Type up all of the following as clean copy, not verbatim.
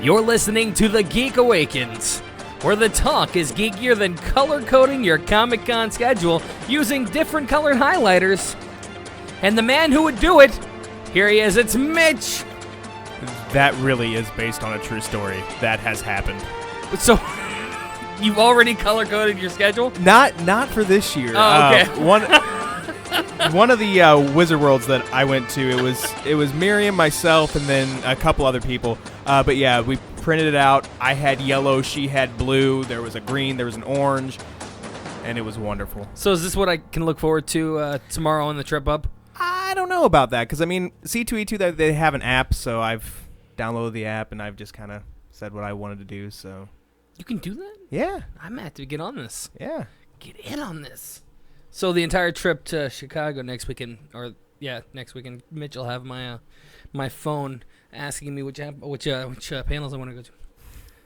You're listening to the Geek Awakens, where the talk is geekier than color-coding your Comic-Con schedule using different colored highlighters. And the man who would do it, here he is, it's Mitch! That really is based on a true story. That has happened. So, you've already color-coded your schedule? Not for this year. Oh, okay. One of the Wizard Worlds that I went to, it was Miriam, myself, and then a couple other people. But yeah, we printed it out. I had yellow, she had blue. There was a green, there was an orange, and it was wonderful. So is this what I can look forward to tomorrow on the trip up? I don't know about that, because, I mean, C2E2, they have an app, so I've downloaded the app, and I've just kind of said what I wanted to do, so. You can do that? Yeah. I'm going to have to get on this. Yeah. Get in on this. So the entire trip to Chicago next weekend, next weekend, Mitch will have my phone asking me which panels I want to go to.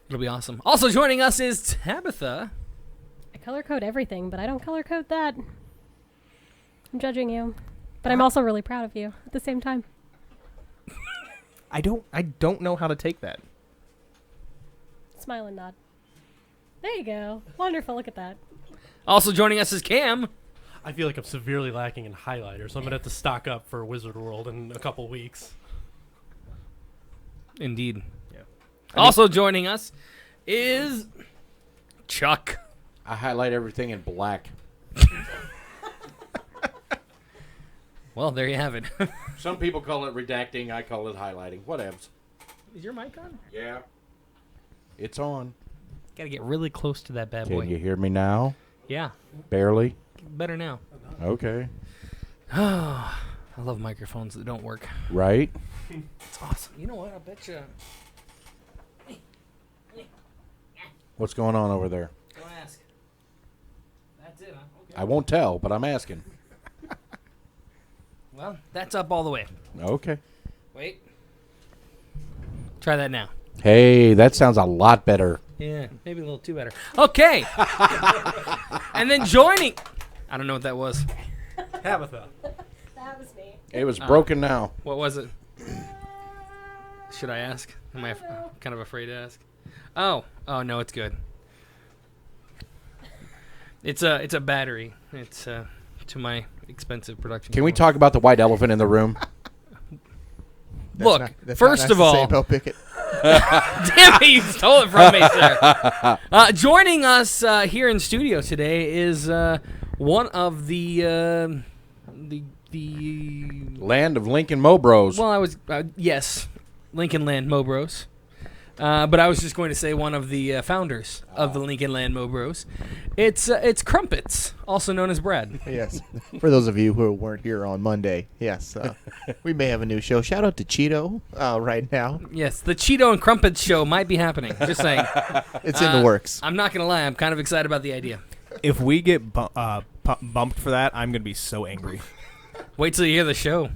It'll be awesome. Also joining us is Tabitha. I color code everything, but I don't color code that. I'm judging you, but I'm also really proud of you at the same time. I don't know how to take that. Smile and nod. There you go. Wonderful. Look at that. Also joining us is Cam. I feel like I'm severely lacking in highlighters, so I'm going to have to stock up for Wizard World in a couple weeks. Indeed. Yeah. Also joining us is Chuck. I highlight everything in black. Well, there you have it. Some people call it redacting. I call it highlighting. Whatevs. Is your mic on? Yeah. It's on. Gotta get really close to that bad boy. Can you hear me now? Yeah. Barely? Better now. Okay. I love microphones that don't work. Right? It's awesome. You know what? I bet you. What's going on over there? Don't ask. That's it, huh? Okay. I won't tell, but I'm asking. Well, that's up all the way. Okay. Wait. Try that now. Hey, that sounds a lot better. Yeah, maybe a little too better. Okay. And then joining. I don't know what that was. Tabitha. That was me. It was broken now. What was it? Should I ask? Am I kind of afraid to ask? Oh no, it's good. It's a battery. It's to my expensive production. Can we talk about the white elephant in the room? Look, first of all, Pickett. damn it, you stole it from me, sir. Joining us here in studio today is one of the Land of Lincoln Mobros. well, I was yes, Lincoln Land Mobros. But I was just going to say one of the founders of the Lincoln Land Mobros. It's Crumpets, also known as Brad. Yes. For those of you who weren't here on Monday, yes, we may have a new show. Shout out to Cheeto right now. Yes, the Cheeto and Crumpets show might be happening. Just saying. It's in the works. I'm not going to lie. I'm kind of excited about the idea. If we get bumped for that, I'm going to be so angry. Wait till you hear the show.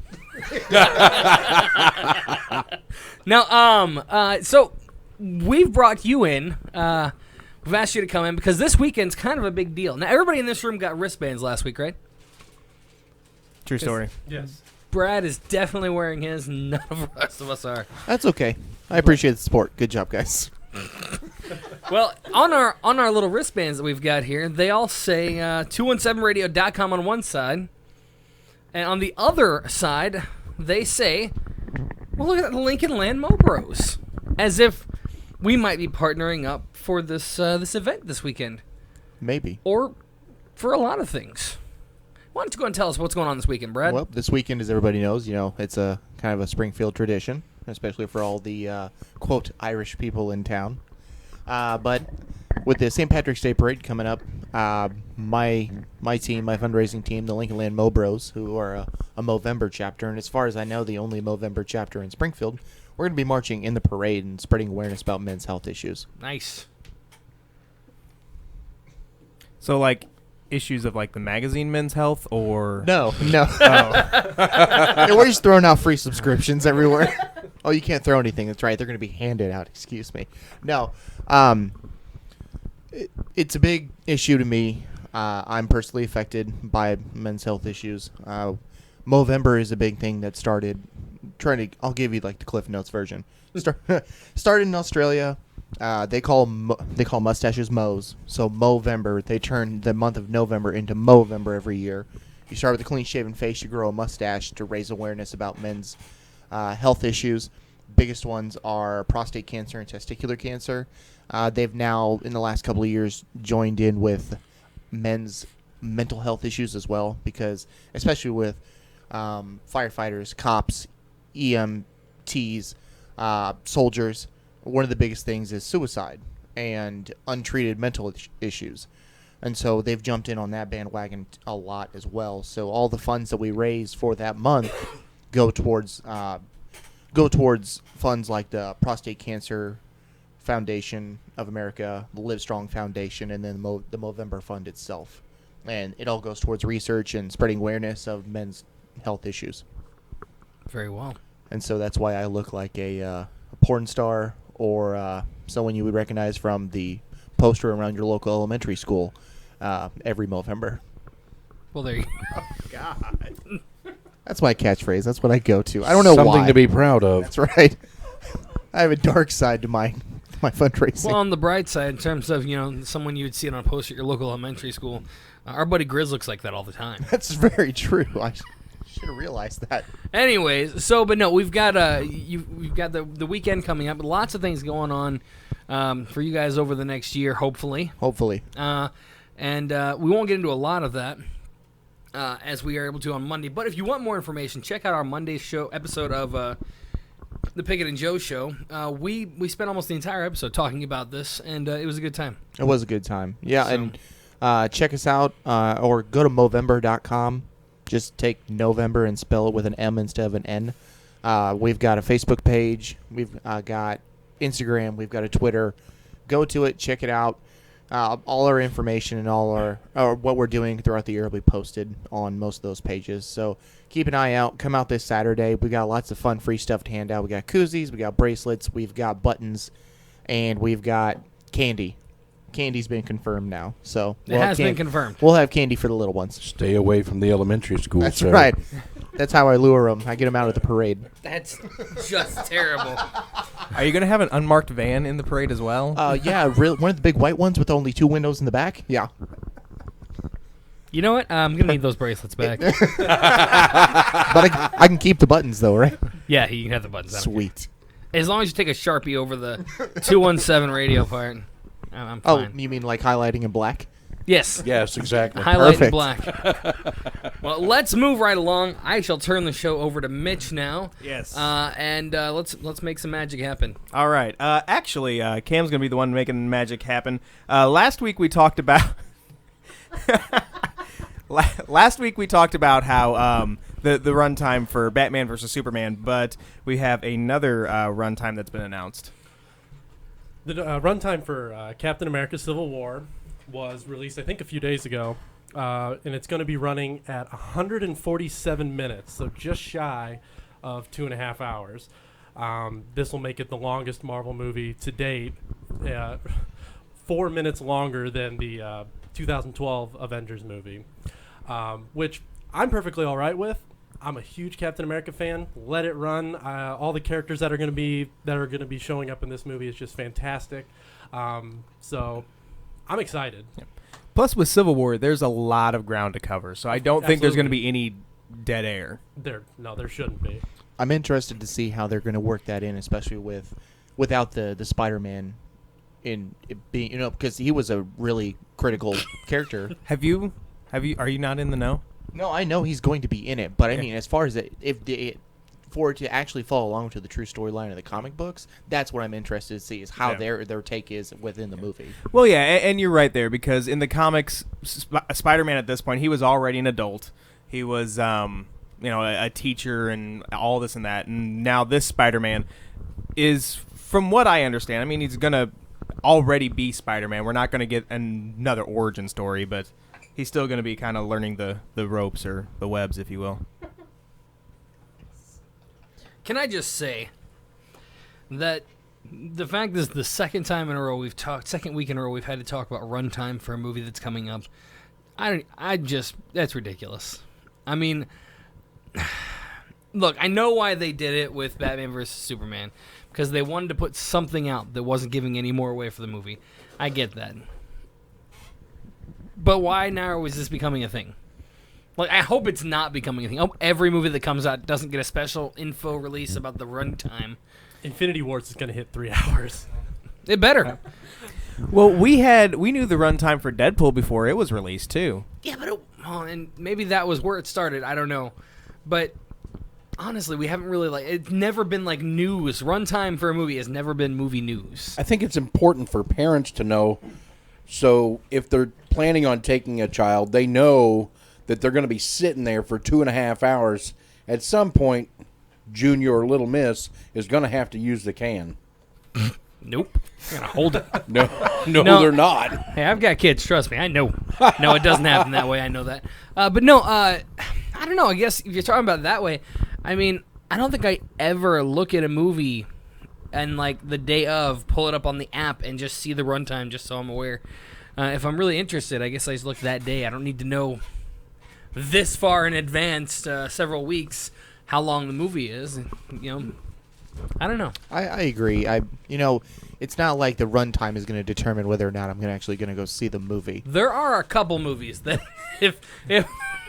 Now, so we've brought you in. We've asked you to come in because this weekend's kind of a big deal. Now, everybody in this room got wristbands last week, right? True story. Yes. Brad is definitely wearing his. None of the rest of us are. That's okay. I appreciate the support. Good job, guys. Well, on our little wristbands that we've got here, they all say 217radio.com on one side. And on the other side, they say, well, look at the Lincoln Land Mobros. As if we might be partnering up for this event this weekend. Maybe. Or for a lot of things. Why don't you go and tell us what's going on this weekend, Brad? Well, this weekend, as everybody knows, it's a kind of a Springfield tradition, especially for all the, quote, Irish people in town. But with the St. Patrick's Day Parade coming up, my team, my fundraising team, the Lincoln Land Mobros, who are a Movember chapter, and as far as I know, the only Movember chapter in Springfield, we're going to be marching in the parade and spreading awareness about men's health issues. Nice. So, like, issues of, like, the magazine Men's Health, or... No. Yeah, we're just throwing out free subscriptions everywhere. Oh, you can't throw anything. That's right. They're going to be handed out. Excuse me. No. It's a big issue to me. I'm personally affected by men's health issues. Movember is a big thing that started I'll give you like the Cliff Notes version. Started in Australia. They call mustaches mows. So Movember, they turn the month of November into Movember every year. You start with a clean-shaven face. You grow a mustache to raise awareness about men's health issues. Biggest ones are prostate cancer and testicular cancer. They've now, in the last couple of years, joined in with men's mental health issues as well, because especially with firefighters, cops, EMTs, soldiers, one of the biggest things is suicide and untreated mental issues. And so they've jumped in on that bandwagon a lot as well. So all the funds that we raise for that month go towards funds like the Prostate Cancer Foundation of America, the Livestrong Foundation, and then the Movember Fund itself. And it all goes towards research and spreading awareness of men's health issues. Very well. And so that's why I look like a porn star or someone you would recognize from the poster around your local elementary school every Movember. Well, there you go. God. That's my catchphrase. That's what I go to. I don't know why. Something to be proud of. That's right. I have a dark side to my fundraising. Well, on the bright side, in terms of, someone you would see it on a poster at your local elementary school, our buddy Grizz looks like that all the time. That's very true. I should have realized that. Anyways, but no, we've got we've got the weekend coming up. Lots of things going on for you guys over the next year, hopefully. Hopefully. And we won't get into a lot of that as we are able to on Monday. But if you want more information, check out our Monday show episode of the Pickett and Joe Show. We spent almost the entire episode talking about this, and it was a good time. It was a good time. Yeah, and check us out or go to Movember.com. Just take November and spell it with an M instead of an N. We've got a Facebook page. We've got Instagram. We've got a Twitter. Go to it. Check it out. All our information and all our what we're doing throughout the year will be posted on most of those pages. So keep an eye out. Come out this Saturday. We got lots of fun free stuff to hand out. We got koozies. We got bracelets. We've got buttons. And we've got candy. Candy's been confirmed now. So it has been confirmed. We'll have candy for the little ones. Stay away from the elementary school. That's right. That's how I lure them. I get them out at the parade. That's just terrible. Are you going to have an unmarked van in the parade as well? Yeah, one of the big white ones with only 2 windows in the back. Yeah. You know what? I'm going to need those bracelets back. But I can keep the buttons, though, right? Yeah, you can have the buttons. Sweet. As long as you take a Sharpie over the 217 radio part, I'm fine. Oh, you mean like highlighting in black? Yes. Yes, exactly. Highlight in Perfect. black. Well, let's move right along. I shall turn the show over to Mitch now. Yes. And let's make some magic happen. All right. Actually, Cam's going to be the one making magic happen. Last week we talked about... Last week we talked about how the runtime for Batman vs. Superman, but we have another runtime that's been announced. The runtime for Captain America Civil War was released, I think, a few days ago, and it's going to be running at 147 minutes, so just shy of 2.5 hours. This will make it the longest Marvel movie to date, 4 minutes longer than the 2012 Avengers movie, which I'm perfectly all right with. I'm a huge Captain America fan. Let it run. All the characters that are going to be showing up in this movie is just fantastic. So I'm excited. Yeah. Plus, with Civil War, there's a lot of ground to cover, so I don't think there's going to be any dead air. There shouldn't be. I'm interested to see how they're going to work that in, especially without the Spider-Man in it being, because he was a really critical character. Are you not in the know? No, I know he's going to be in it, but I mean, as far as for it to actually follow along to the true storyline of the comic books, that's what I'm interested to see, is how their take is within the movie. Well, yeah, and you're right there, because in the comics, Spider-Man at this point, he was already an adult. He was, a teacher and all this and that, and now this Spider-Man is, from what I understand, I mean, he's going to already be Spider-Man. We're not going to get another origin story, but he's still going to be kind of learning the ropes or the webs, if you will. Can I just say that the fact is the second week in a row we've had to talk about runtime for a movie that's coming up. That's ridiculous. I mean, look, I know why they did it with Batman vs. Superman, because they wanted to put something out that wasn't giving any more away for the movie. I get that. But why now is this becoming a thing? Like, I hope it's not becoming a thing. I hope every movie that comes out doesn't get a special info release about the runtime. Infinity Wars is going to hit 3 hours. It better. Well, we knew the runtime for Deadpool before it was released too. Yeah, but and maybe that was where it started. I don't know. But honestly, we haven't really, it's never been like news. Runtime for a movie has never been movie news. I think it's important for parents to know. So if they're planning on taking a child, they know that they're going to be sitting there for 2.5 hours. At some point, Junior or Little Miss is going to have to use the can. Nope. You're going to hold it. No, they're not. Hey, I've got kids. Trust me. I know. No, it doesn't happen that way. I know that. But no, I don't know. I guess if you're talking about it that way, I mean, I don't think I ever look at a movie and, like, the day of, pull it up on the app and just see the runtime just so I'm aware. If I'm really interested, I guess I just look that day. I don't need to know this far in advance, several weeks, how long the movie is. I don't know. I agree. It's not like the runtime is going to determine whether or not I'm actually going to go see the movie. There are a couple movies that if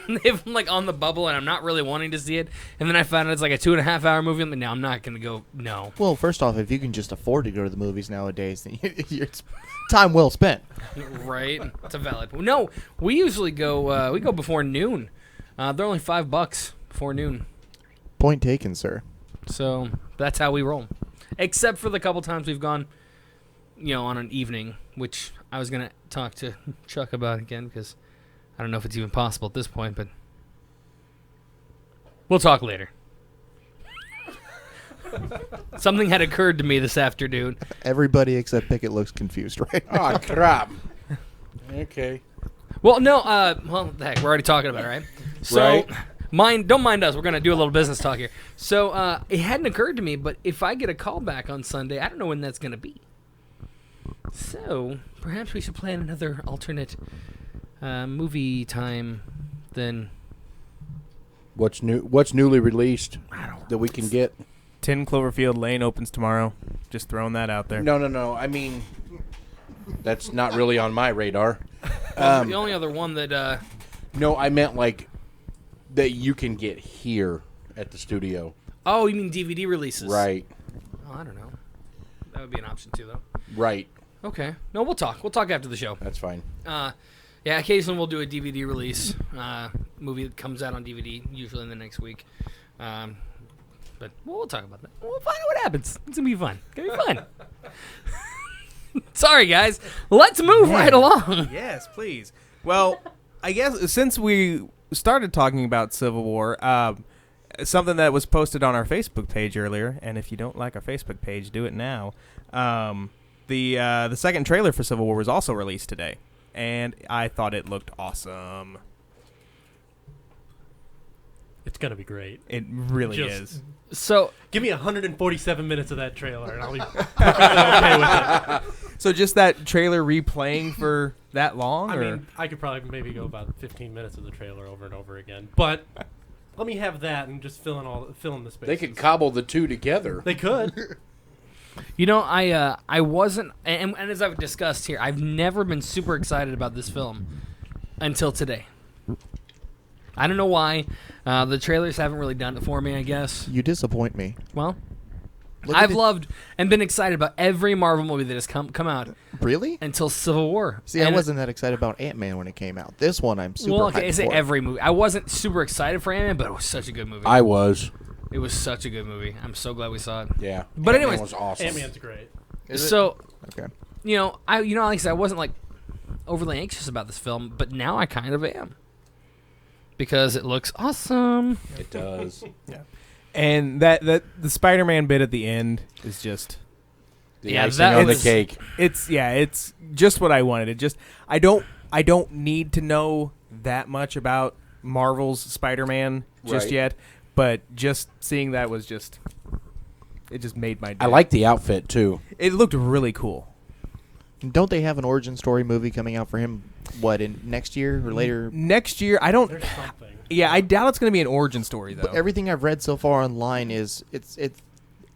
I'm like on the bubble and I'm not really wanting to see it, and then I find out it's like a 2.5 hour movie, I'm like, no, I'm not going to go. No. Well, first off, if you can just afford to go to the movies nowadays, then it's time well spent. Right. It's a valid point. No, we usually go. We go before noon. They're only $5 before noon. Point taken, sir. So that's how we roll. Except for the couple times we've gone, on an evening, which I was going to talk to Chuck about again, because I don't know if it's even possible at this point, but we'll talk later. Something had occurred to me this afternoon. Everybody except Pickett looks confused right now. Oh, crap. Okay. Well, no, heck, we're already talking about it, right? So, Right. Don't mind us. We're going to do a little business talk here. So, it hadn't occurred to me, but if I get a call back on Sunday, I don't know when that's going to be. So, perhaps we should plan another alternate movie time than... What's newly released that we can get? 10 Cloverfield Lane opens tomorrow. Just throwing that out there. No. I mean, that's not really on my radar. the only other one that... No, I meant like that you can get here at the studio. Oh, you mean DVD releases? Right. Oh, I don't know. That would be an option too, though. Right. Okay. No, we'll talk. We'll talk after the show. That's fine. Yeah, occasionally we'll do a DVD release. Movie that comes out on DVD, usually in the next week. But we'll talk about that. We'll find out what happens. It's going to be fun. It's going to be fun. Sorry, guys. Let's move right along. Yes, please. Well, I guess since we started talking about Civil War, something that was posted on our Facebook page earlier, and if you don't like our Facebook page, do it now. The second trailer for Civil War was also released today, and I thought it looked awesome. It's going to be great. It really is. So, Give me 147 minutes of that trailer, and I'll be okay with it. So just that trailer replaying for that long? I or? mean, I could probably maybe go about 15 minutes of the trailer over and over again. But let me have that and just fill in the space. They could cobble the two together. They could. I wasn't, and as I've discussed here, I've never been super excited about this film until today. I don't know why. The trailers haven't really done it for me, I guess. You disappoint me. Well, Look at I've the- loved and been excited about every Marvel movie that has come out Really? until Civil War. See, And I wasn't that excited about Ant-Man when it came out. This one, I'm super Well, okay, I hyped say for. every movie. I wasn't super excited for Ant-Man, but it was such a good movie. I was. It was such a good movie. I'm so glad we saw it. Yeah. But Ant-Man anyways, was awesome. Ant-Man's great. So, Okay. like I said, I wasn't like overly anxious about this film, but now I kind of am. Because it looks awesome. It does. And that the Spider-Man bit at the end is just The Yeah, icing that on the was- cake. it's just what I wanted. It just I don't need to know that much about Marvel's Spider-Man just Right. yet, but just seeing that was just it just made my day. I like the outfit too. It looked really cool. Don't they have an origin story movie coming out for him? What, in next year or later? Next year, I don't. There's something. Yeah, I doubt it's going to be an origin story though. But everything I've read so far online is it's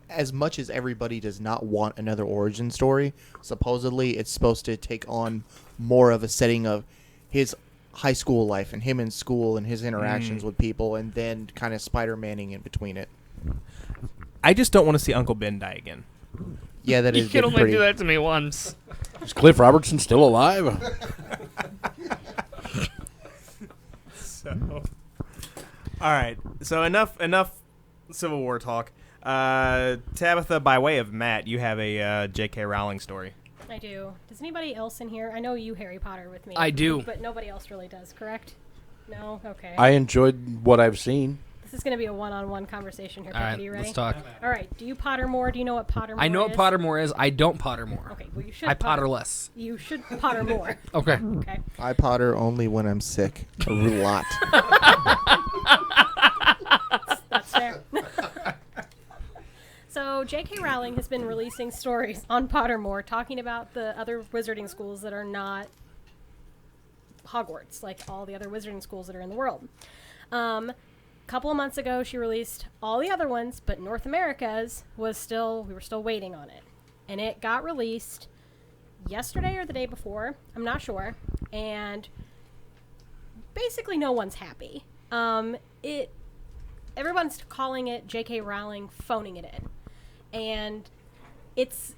as much as everybody does not want another origin story. Supposedly, it's supposed to take on more of a setting of his high school life and him in school and his interactions with people, and then kind of Spider-Manning in between it. I just don't want to see Uncle Ben die again. Yeah, that You is can only pretty. do that to me once. Is Cliff Robertson still alive? So, all right. So enough Civil War talk. Tabitha, by way of Matt, you have a J.K. Rowling story. I do. Does anybody else in here? I know you Harry Potter with me. I do. But nobody else really does, correct? No? Okay. I enjoyed what I've seen. This is going to be a one-on-one conversation here, All right, Pickett. You ready? let's talk. All right. Do you Pottermore? Do you know what Pottermore I know what is? Pottermore is. I don't Pottermore. Okay, well, you should I Potter less. You should Potter more. Okay. Okay. I Potter only when I'm sick. A lot. That's fair. So J.K. Rowling has been releasing stories on Pottermore talking about the other wizarding schools that are not Hogwarts, like all the other wizarding schools that are in the world. Couple of months ago, she released all the other ones, but North America's we were still waiting on it. And it got released yesterday or the day before, I'm not sure. And basically no one's happy. Everyone's calling it J.K. Rowling phoning it in. And it's,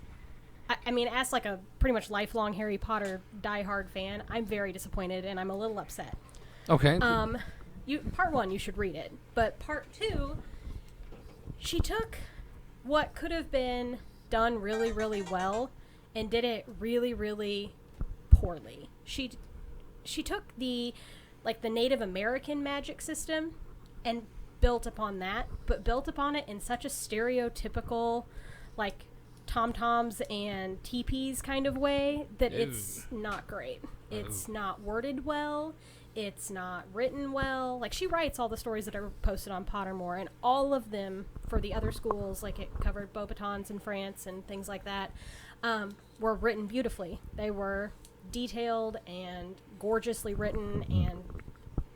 I mean, as like a pretty much lifelong Harry Potter diehard fan, I'm very disappointed and I'm a little upset. Okay. Part one, you should read it. But part two, she took what could have been done really, really well and did it really, really poorly. She took the Native American magic system and built upon that, but built upon it in such a stereotypical, like, tom-toms and teepees kind of way that it's not great. It's not worded well. It's not written well. Like, she writes all the stories that are posted on Pottermore, and all of them for the other schools, like it covered Beauxbatons in France and things like that, were written beautifully. They were detailed and gorgeously written and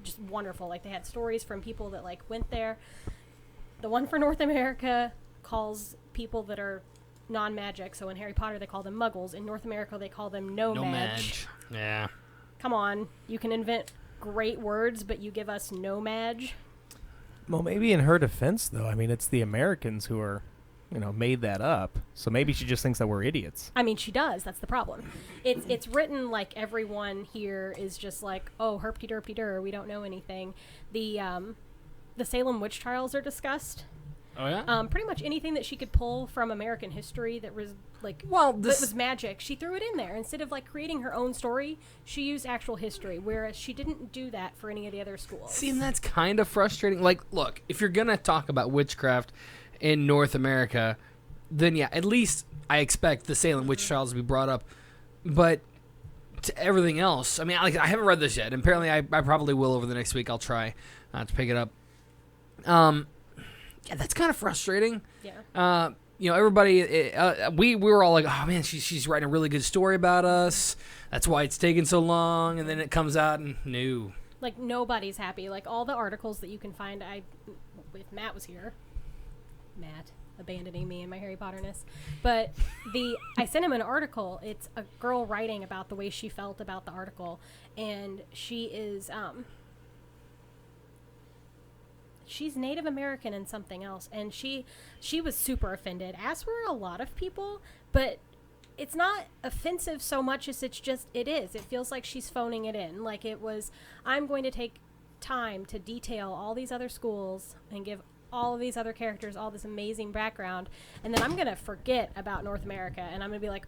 just wonderful. Like, they had stories from people that like went there. The one for North America calls people that are non-magic, so in Harry Potter they call them muggles. In North America they call them no-mage. Yeah. Come on, you can invent great words, but you give us no-mage. Well, maybe in her defense, though, I mean, it's the Americans who are, made that up. So maybe she just thinks that we're idiots. I mean, she does. That's the problem. It's written like everyone here is just like, oh, herpty-derpty-dur, we don't know anything. The Salem witch trials are discussed. Oh, yeah? Pretty much anything that she could pull from American history that was like, Well, that was magic, she threw it in there. Instead of like creating her own story, she used actual history, whereas she didn't do that for any of the other schools. See, and that's kind of frustrating. Like, look, if you're going to talk about witchcraft in North America, then yeah, at least I expect the Salem witch trials to be brought up. But to everything else, I mean, I haven't read this yet, and apparently I probably will over the next week. I'll try to pick it up. Yeah, that's kind of frustrating. Yeah. Everybody, we were all like, oh man, she's writing a really good story about us. That's why it's taking so long. And then it comes out and no. Like, nobody's happy. Like, all the articles that you can find, if Matt was here, Matt abandoning me in my Harry Potterness, but I sent him an article. It's a girl writing about the way she felt about the article, and she is, she's Native American and something else, and she was super offended, as were a lot of people, but it's not offensive so much as it is. It feels like she's phoning it in. Like, it was, I'm going to take time to detail all these other schools and give all of these other characters all this amazing background, and then I'm going to forget about North America, and I'm going to be like,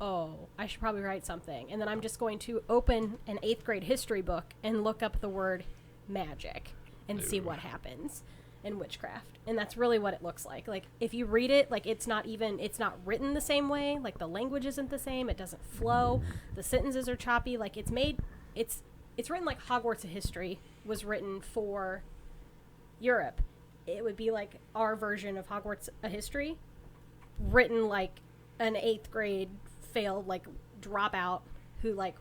oh, I should probably write something. And then I'm just going to open an 8th grade history book and look up the word magic and see what happens in witchcraft. And that's really what it looks like. Like, if you read it, like, it's not written the same way. Like, the language isn't the same. It doesn't flow. The sentences are choppy. Like, it's written like Hogwarts History was written for Europe. It would be like our version of Hogwarts History, written like an 8th grade failed, like, dropout who like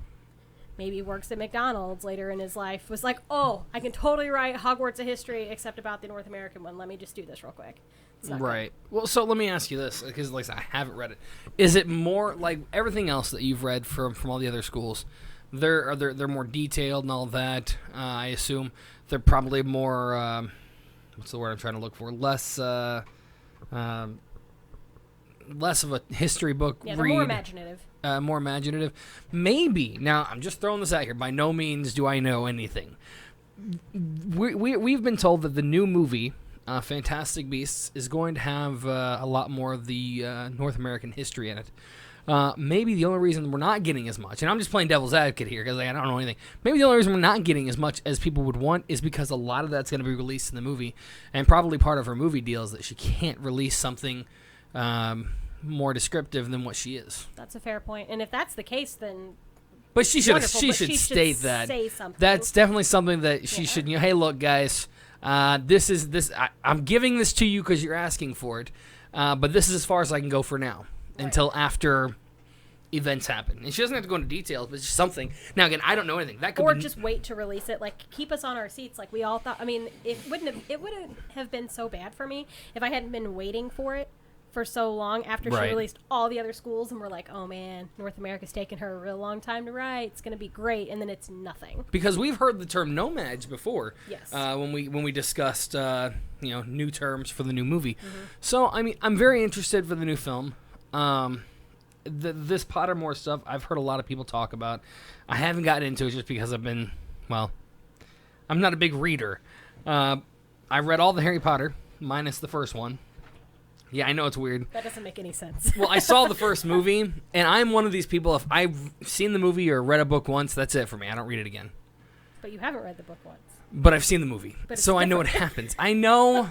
maybe works at McDonald's later in his life was like, oh, I can totally write Hogwarts of history except about the North American one. Let me just do this real quick. It's not Right. Well, so let me ask you this, because like I said, I haven't read it. Is it more like everything else that you've read from all the other schools? They're more detailed and all that. I assume they're probably more. What's the word I'm trying to look for? Less of a history book Yeah, they're read. more imaginative. More imaginative. Maybe. Now, I'm just throwing this out here. By no means do I know anything. We've been told that the new movie, Fantastic Beasts, is going to have a lot more of the North American history in it. Maybe the only reason we're not getting as much, and I'm just playing devil's advocate here because I don't know anything. Maybe the only reason we're not getting as much as people would want is because a lot of that's going to be released in the movie, and probably part of her movie deal is that she can't release something more descriptive than what she is. That's a fair point. And if that's the case, then But she should wonderful, but should state that. Say something. That's definitely something that she should. Hey, look, guys, this. I'm giving this to you because you're asking for it, but this is as far as I can go for now until after events happen. And she doesn't have to go into details, but it's just something. Now, again, I don't know anything. That could or be, just wait to release it. Like, keep us on our seats. Like we all thought. I mean, it wouldn't have been so bad for me if I hadn't been waiting for it for so long after she released all the other schools, and we're like, oh man, North America's taken her a real long time to write. It's going to be great, and then it's nothing. because we've heard the term nomads before. Yes. When we discussed new terms for the new movie. So I mean, I'm very interested for the new film. This Pottermore stuff, I've heard a lot of people talk about. I haven't gotten into it just because I'm not a big reader. I read all the Harry Potter minus the first one. Yeah, I know it's weird. That doesn't make any sense. Well, I saw the first movie, and I'm one of these people, if I've seen the movie or read a book once, that's it for me. I don't read it again. But you haven't read the book once. But I've seen the movie, But it's so I know what happens. I know,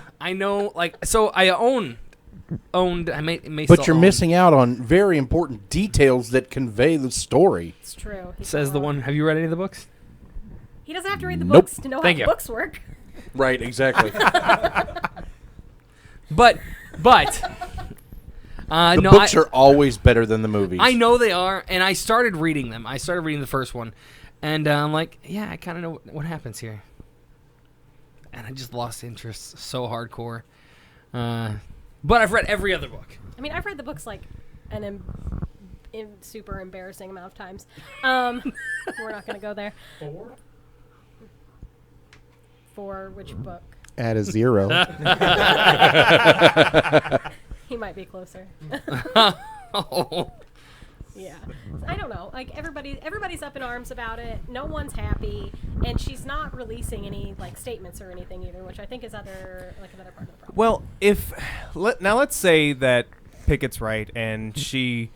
like, so I owned, I may But still you're own. missing out on very important details that convey the story. It's true. He's Says not the wrong. one, have you read any of the books? He doesn't have to read the Nope. books to know Thank how you. books work. Right, exactly. But, The no, books are always better than the movies. I know they are, and I started reading them. I started reading the first one, and I'm like, yeah, I kind of know what happens here. And I just lost interest so hardcore. But I've read every other book. I mean, I've read the books like an super embarrassing amount of times. We're not going to go there. For which book? Add a 0. He might be closer. Oh. Yeah. I don't know. Like everybody's up in arms about it. No one's happy, and she's not releasing any like statements or anything either, which I think is another part of the problem. Well, now let's say that Pickett's right and she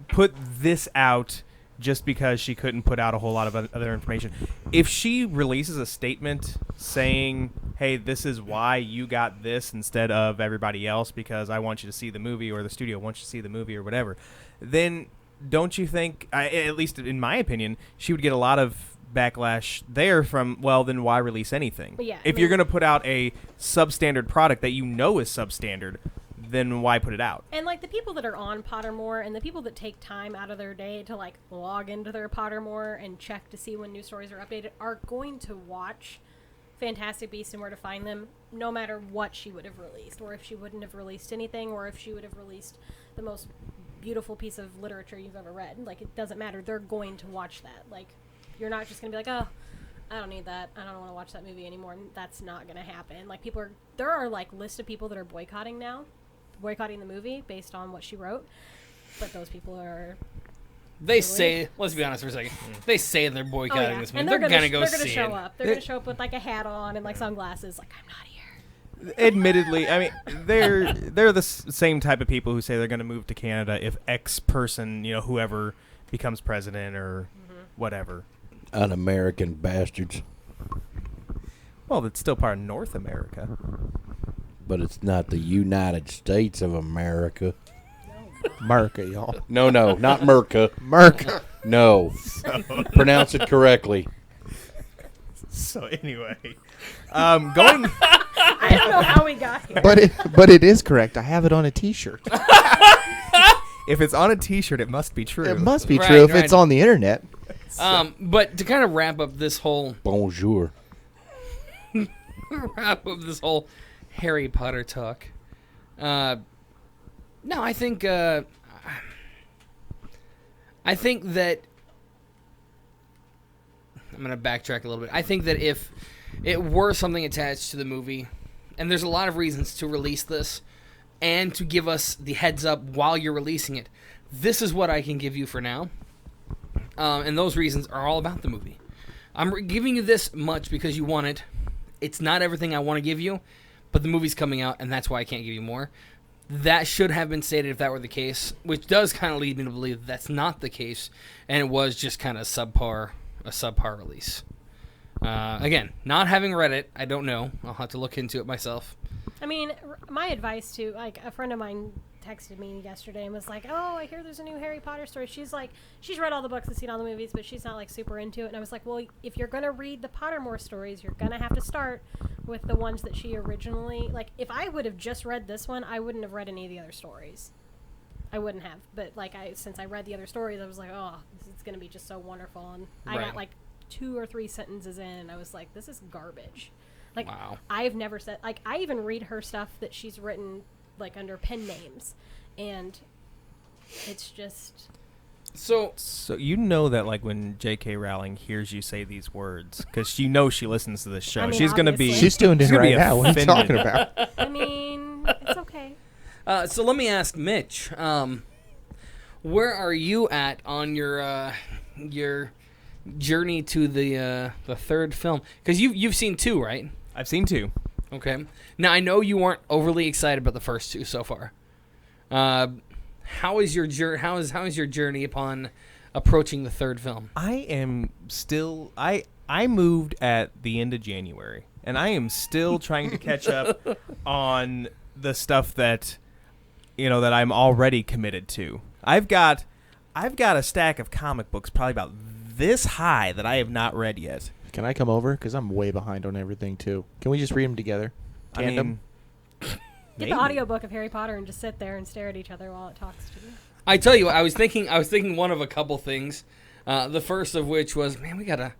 put this out just because she couldn't put out a whole lot of other information. If she releases a statement saying, hey, this is why you got this instead of everybody else because I want you to see the movie or the studio wants you to see the movie or whatever, then don't you think, at least in my opinion, she would get a lot of backlash there from, well, then why release anything? Yeah, if you're going to put out a substandard product that you know is substandard, then why put it out? And like the people that are on Pottermore and the people that take time out of their day to like log into their Pottermore and check to see when new stories are updated are going to watch Fantastic Beasts and Where to Find Them no matter what she would have released, or if she wouldn't have released anything, or if she would have released the most beautiful piece of literature you've ever read. Like, it doesn't matter. They're going to watch that. Like, you're not just going to be like, oh, I don't need that. I don't want to watch that movie anymore. And that's not going to happen. Like, there are like lists of people that are boycotting the movie based on what she wrote. But those people are... They say, let's be honest for a second, they say they're boycotting this movie. And they're going to go they're see gonna show it. up. They're going to show up with like a hat on and like sunglasses. Like, I'm not here. Admittedly, I mean, they're the same type of people who say they're going to move to Canada if X person, whoever becomes president or whatever. Un-American bastards. Well, that's still part of North America. But it's not the United States of America. America, y'all. No, not Merca. America. No. Pronounce it correctly. So anyway, going. I don't know how we got here. But it is correct. I have it on a T-shirt. If it's on a T-shirt, it must be true. It must be Right, true if right. it's on the internet. But to kind of wrap up this whole Harry Potter talk, no, I think that I'm going to backtrack a little bit. I think that if it were something attached to the movie, and there's a lot of reasons to release this and to give us the heads up while you're releasing it, this is what I can give you for now. And those reasons are all about the movie. I'm giving you this much because you want it. It's not everything I want to give you, but the movie's coming out, and that's why I can't give you more. That should have been stated if that were the case, which does kind of lead me to believe that's not the case, and it was just kind of a subpar release. Again, not having read it, I don't know. I'll have to look into it myself. I mean, my advice to, like, a friend of mine texted me yesterday and was like, oh, I hear there's a new Harry Potter story. She's like, she's read all the books and seen all the movies, but she's not, like, super into it. And I was like, well, if you're going to read the Pottermore stories, you're going to have to start with the ones that she originally, like, if I would have just read this one, I wouldn't have read any of the other stories. I wouldn't have. But, like, since I read the other stories, I was like, oh, this is going to be just so wonderful. And I got, like, 2 or 3 sentences in, and I was like, this is garbage. Like, wow. I've never said, like, I even read her stuff that she's written, like, under pen names, and it's just... So you know that, like, when J.K. Rowling hears you say these words, because you know she listens to this show, I mean, she's going to be... obviously. She's tuned in she's gonna right be now. What are you offended. talking about? I mean, it's okay. So let me ask Mitch, where are you at on your journey to the third film? Because you've seen 2, right? I've seen 2. Okay. Now, I know you weren't overly excited about the first 2 so far. How is your journey upon approaching the third film? I am still... I moved at the end of January, and I am still trying to catch up on the stuff that, you know, that I'm already committed to. I've got a stack of comic books probably about this high that I have not read yet. Can I come over? Because I'm way behind on everything, too. Can we just read them together? Tandem? Get Maybe. the audiobook of Harry Potter and just sit there and stare at each other while it talks to you. I tell you what, I was thinking one of a couple things. The first of which was, man, we got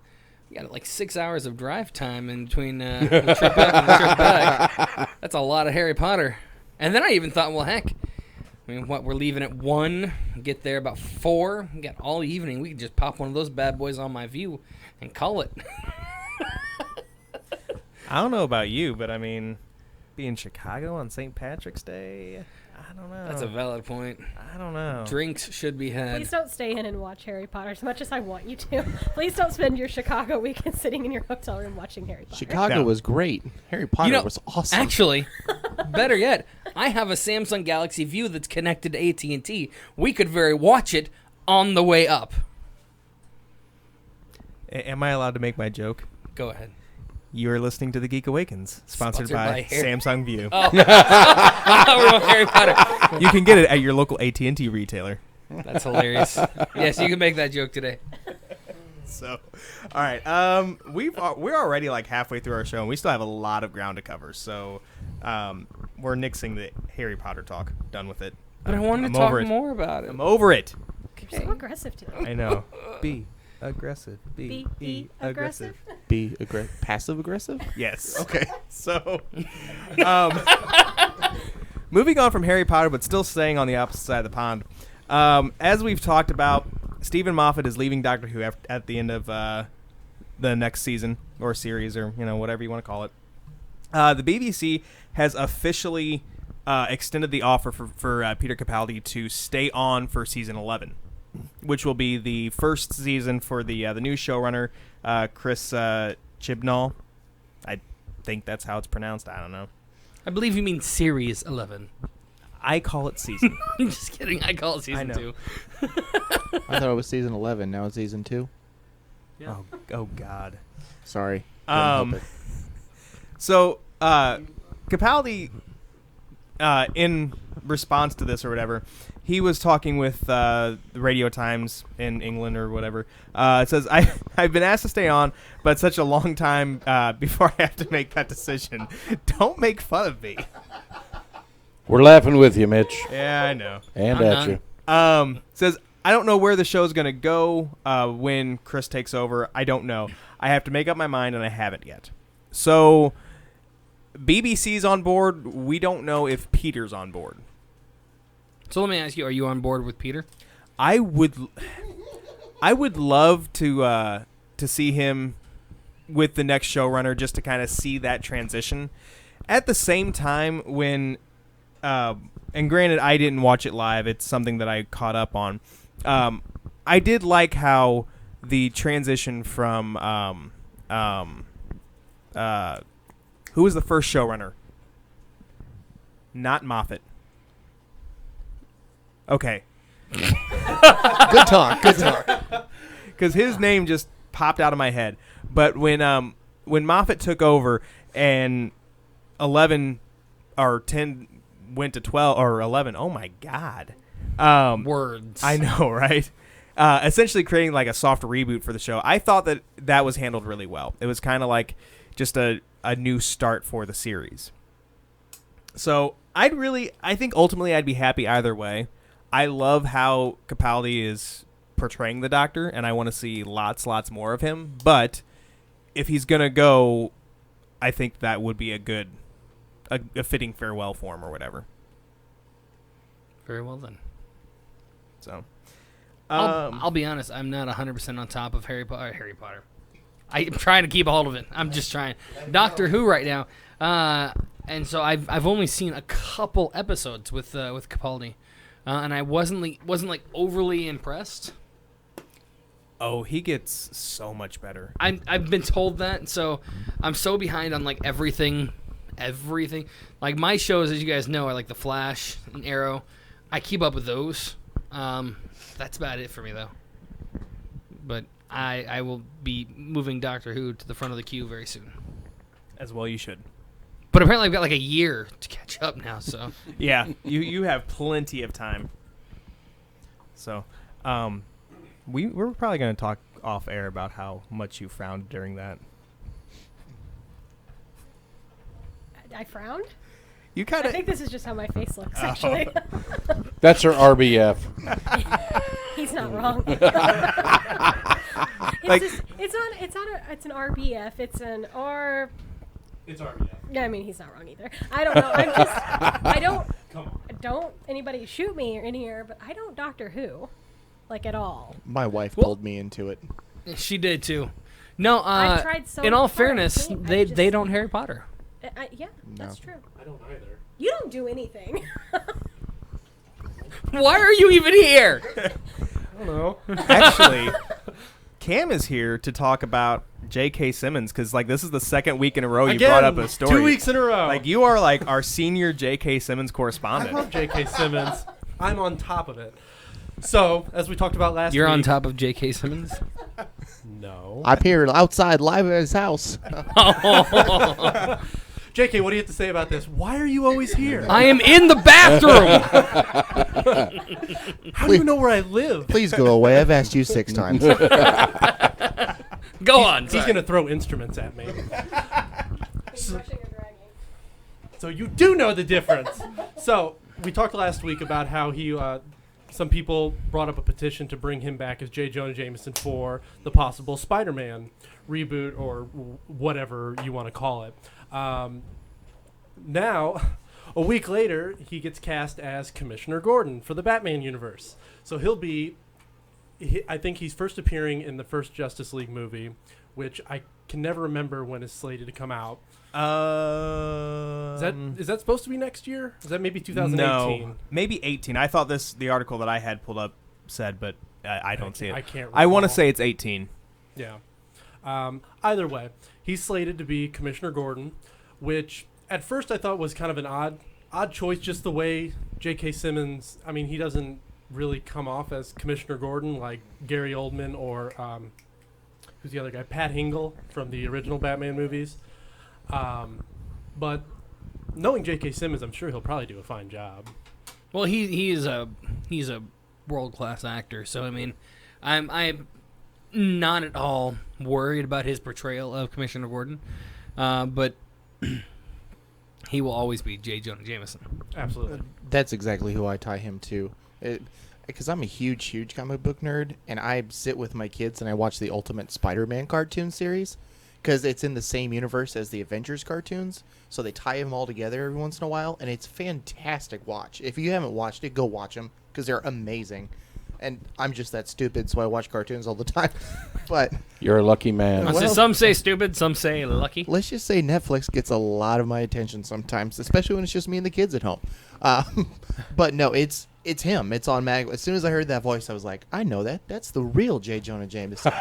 like 6 hours of drive time in between the trip up and the trip back. That's a lot of Harry Potter. And then I even thought, well, heck, I mean, what, we're leaving at 1, get there about 4, we got all evening. We could just pop one of those bad boys on my view and call it. I don't know about you, but I mean, be in Chicago on St. Patrick's Day, I don't know. That's a valid point. I don't know. Drinks should be had. Please don't stay in and watch Harry Potter as much as I want you to. Please don't spend your Chicago weekend sitting in your hotel room watching Harry Potter. Chicago No. was great. Harry Potter was awesome. Actually, better yet, I have a Samsung Galaxy View that's connected to AT&T. We could very watch it on the way up. Am I allowed to make my joke? Go ahead. You are listening to the Geek Awakens, sponsored by Harry- Samsung View. Oh. We're on Harry Potter. You can get it at your local AT&T retailer. That's hilarious. Yes, you can make that joke today. So, all right. We're already like halfway through our show, and we still have a lot of ground to cover. So, we're nixing the Harry Potter talk. Done with it. But I wanted I'm to talk over it. more about it. I'm over it. You're so aggressive today. I know. Be aggressive. Be aggressive. Be passive aggressive? Yes. Okay. So, moving on from Harry Potter, but still staying on the opposite side of the pond. As we've talked about, Stephen Moffat is leaving Doctor Who at the end of the next season or series, or whatever you want to call it. The BBC has officially extended the offer for Peter Capaldi to stay on for season 11, which will be the first season for the new showrunner, Chris Chibnall. I think that's how it's pronounced. I don't know. I believe you mean Series 11. I call it season. I'm just kidding. I call it Season 2. I thought it was season 11. Now it's season 2. Yeah. Oh God. Sorry. Couldn't help it. So, Capaldi, in response to this or whatever, he was talking with the Radio Times in England or whatever. It says, I've been asked to stay on, but it's such a long time before I have to make that decision. Don't make fun of me. We're laughing with you, Mitch. Yeah, I know. And I'm at not. you. Says, I don't know where the show's going to go when Chris takes over. I don't know. I have to make up my mind, and I haven't yet. So, BBC's on board. We don't know if Peter's on board. So let me ask you, are you on board with Peter? I would love to see him with the next showrunner, just to kind of see that transition. At the same time, when and granted, I didn't watch it live. It's something that I caught up on. I did like how the transition from who was the first showrunner? Not Moffat. Okay. Good talk. Good talk. Because his name just popped out of my head. But when Moffat took over and 11 or 10 went to 12 or 11, oh my God. Words. I know, right? Essentially creating like a soft reboot for the show. I thought that was handled really well. It was kind of like just a new start for the series. So I think ultimately I'd be happy either way. I love how Capaldi is portraying the Doctor, and I want to see lots more of him. But if he's gonna go, I think that would be a fitting farewell for him or whatever. Very well then. So, I'll be honest. I'm not 100% on top of Harry Potter. I'm trying to keep a hold of it. I'm just trying. Doctor Who right now, and so I've only seen a couple episodes with Capaldi, and I wasn't like overly impressed. oh, he gets so much better. I've been told that, so I'm so behind on like everything. Like my shows, as you guys know, are like The Flash and Arrow. I keep up with those. That's about it for me though. But I will be moving Doctor Who to the front of the queue very soon. As well you should. But apparently I've got like a year to catch up now, so. Yeah, you have plenty of time. So, we're probably going to talk off air about how much you frowned during that. I frowned? You kind I of. think this is just how my face looks, actually. That's her RBF. He's not wrong. Like- it's an RBF. It's an R. It's RBF. Yeah, I mean, he's not wrong either. I don't know. I don't. Come on. Don't anybody shoot me in here, but I don't Doctor Who, like at all. My wife pulled me into it. She did too. No, I've tried so in all hard. fairness, I can't. they don't Harry Potter. Yeah, that's true. I don't either. You don't do anything. Why are you even here? I don't know. Actually, Cam is here to talk about J.K. Simmons because, like, this is the second week in a row you brought up a story. 2 weeks in a row. Like, you are, like, our senior J.K. Simmons I correspondent. love J.K. Simmons. I'm on top of it. So, as we talked about last You're week. on top of J.K. Simmons? No. I'm here outside live at his house. J.K., what do you have to say about this? Why are you always here? I am in the bathroom. How do you know where I live? Please go away. I've asked you 6 times. Go on. He's sorry. going to throw instruments at me. So you do know the difference. So we talked last week about how he, some people brought up a petition to bring him back as J. Jonah Jameson for the possible Spider-Man reboot or whatever you want to call it. Now, a week later, he gets cast as Commissioner Gordon for the Batman universe. So he'll be, I think he's first appearing in the first Justice League movie, which I can never remember when it's slated to come out. Is that supposed to be next year? Is that maybe 2018? No, maybe 18. I thought the article that I had pulled up said, but I don't see it. I can't I want to recall. say it's 18. Yeah. Either way, he's slated to be Commissioner Gordon, which at first I thought was kind of an odd choice, just the way J.K. Simmons. I mean, he doesn't really come off as Commissioner Gordon like Gary Oldman or who's the other guy, Pat Hingle from the original Batman movies. But knowing J.K. Simmons, I'm sure he'll probably do a fine job. Well, he's a world-class actor, so I mean, I'm not at all worried about his portrayal of Commissioner Gordon, but he will always be J. Jonah Jameson. Absolutely. That's exactly who I tie him to. because I'm a huge comic book nerd, and I sit with my kids and I watch the Ultimate Spider-Man cartoon series because it's in the same universe as the Avengers cartoons, so they tie them all together every once in a while, and it's fantastic watch. If you haven't watched it, go watch them because they're amazing. And I'm just that stupid, so I watch cartoons all the time. But You're a lucky man. Well- Some say stupid, some say lucky. let's just say Netflix gets a lot of my attention sometimes, especially when it's just me and the kids at home. But no, it's him. It's on Mag. As soon as I heard that voice, I was like, I know that. That's the real J. Jonah Jameson.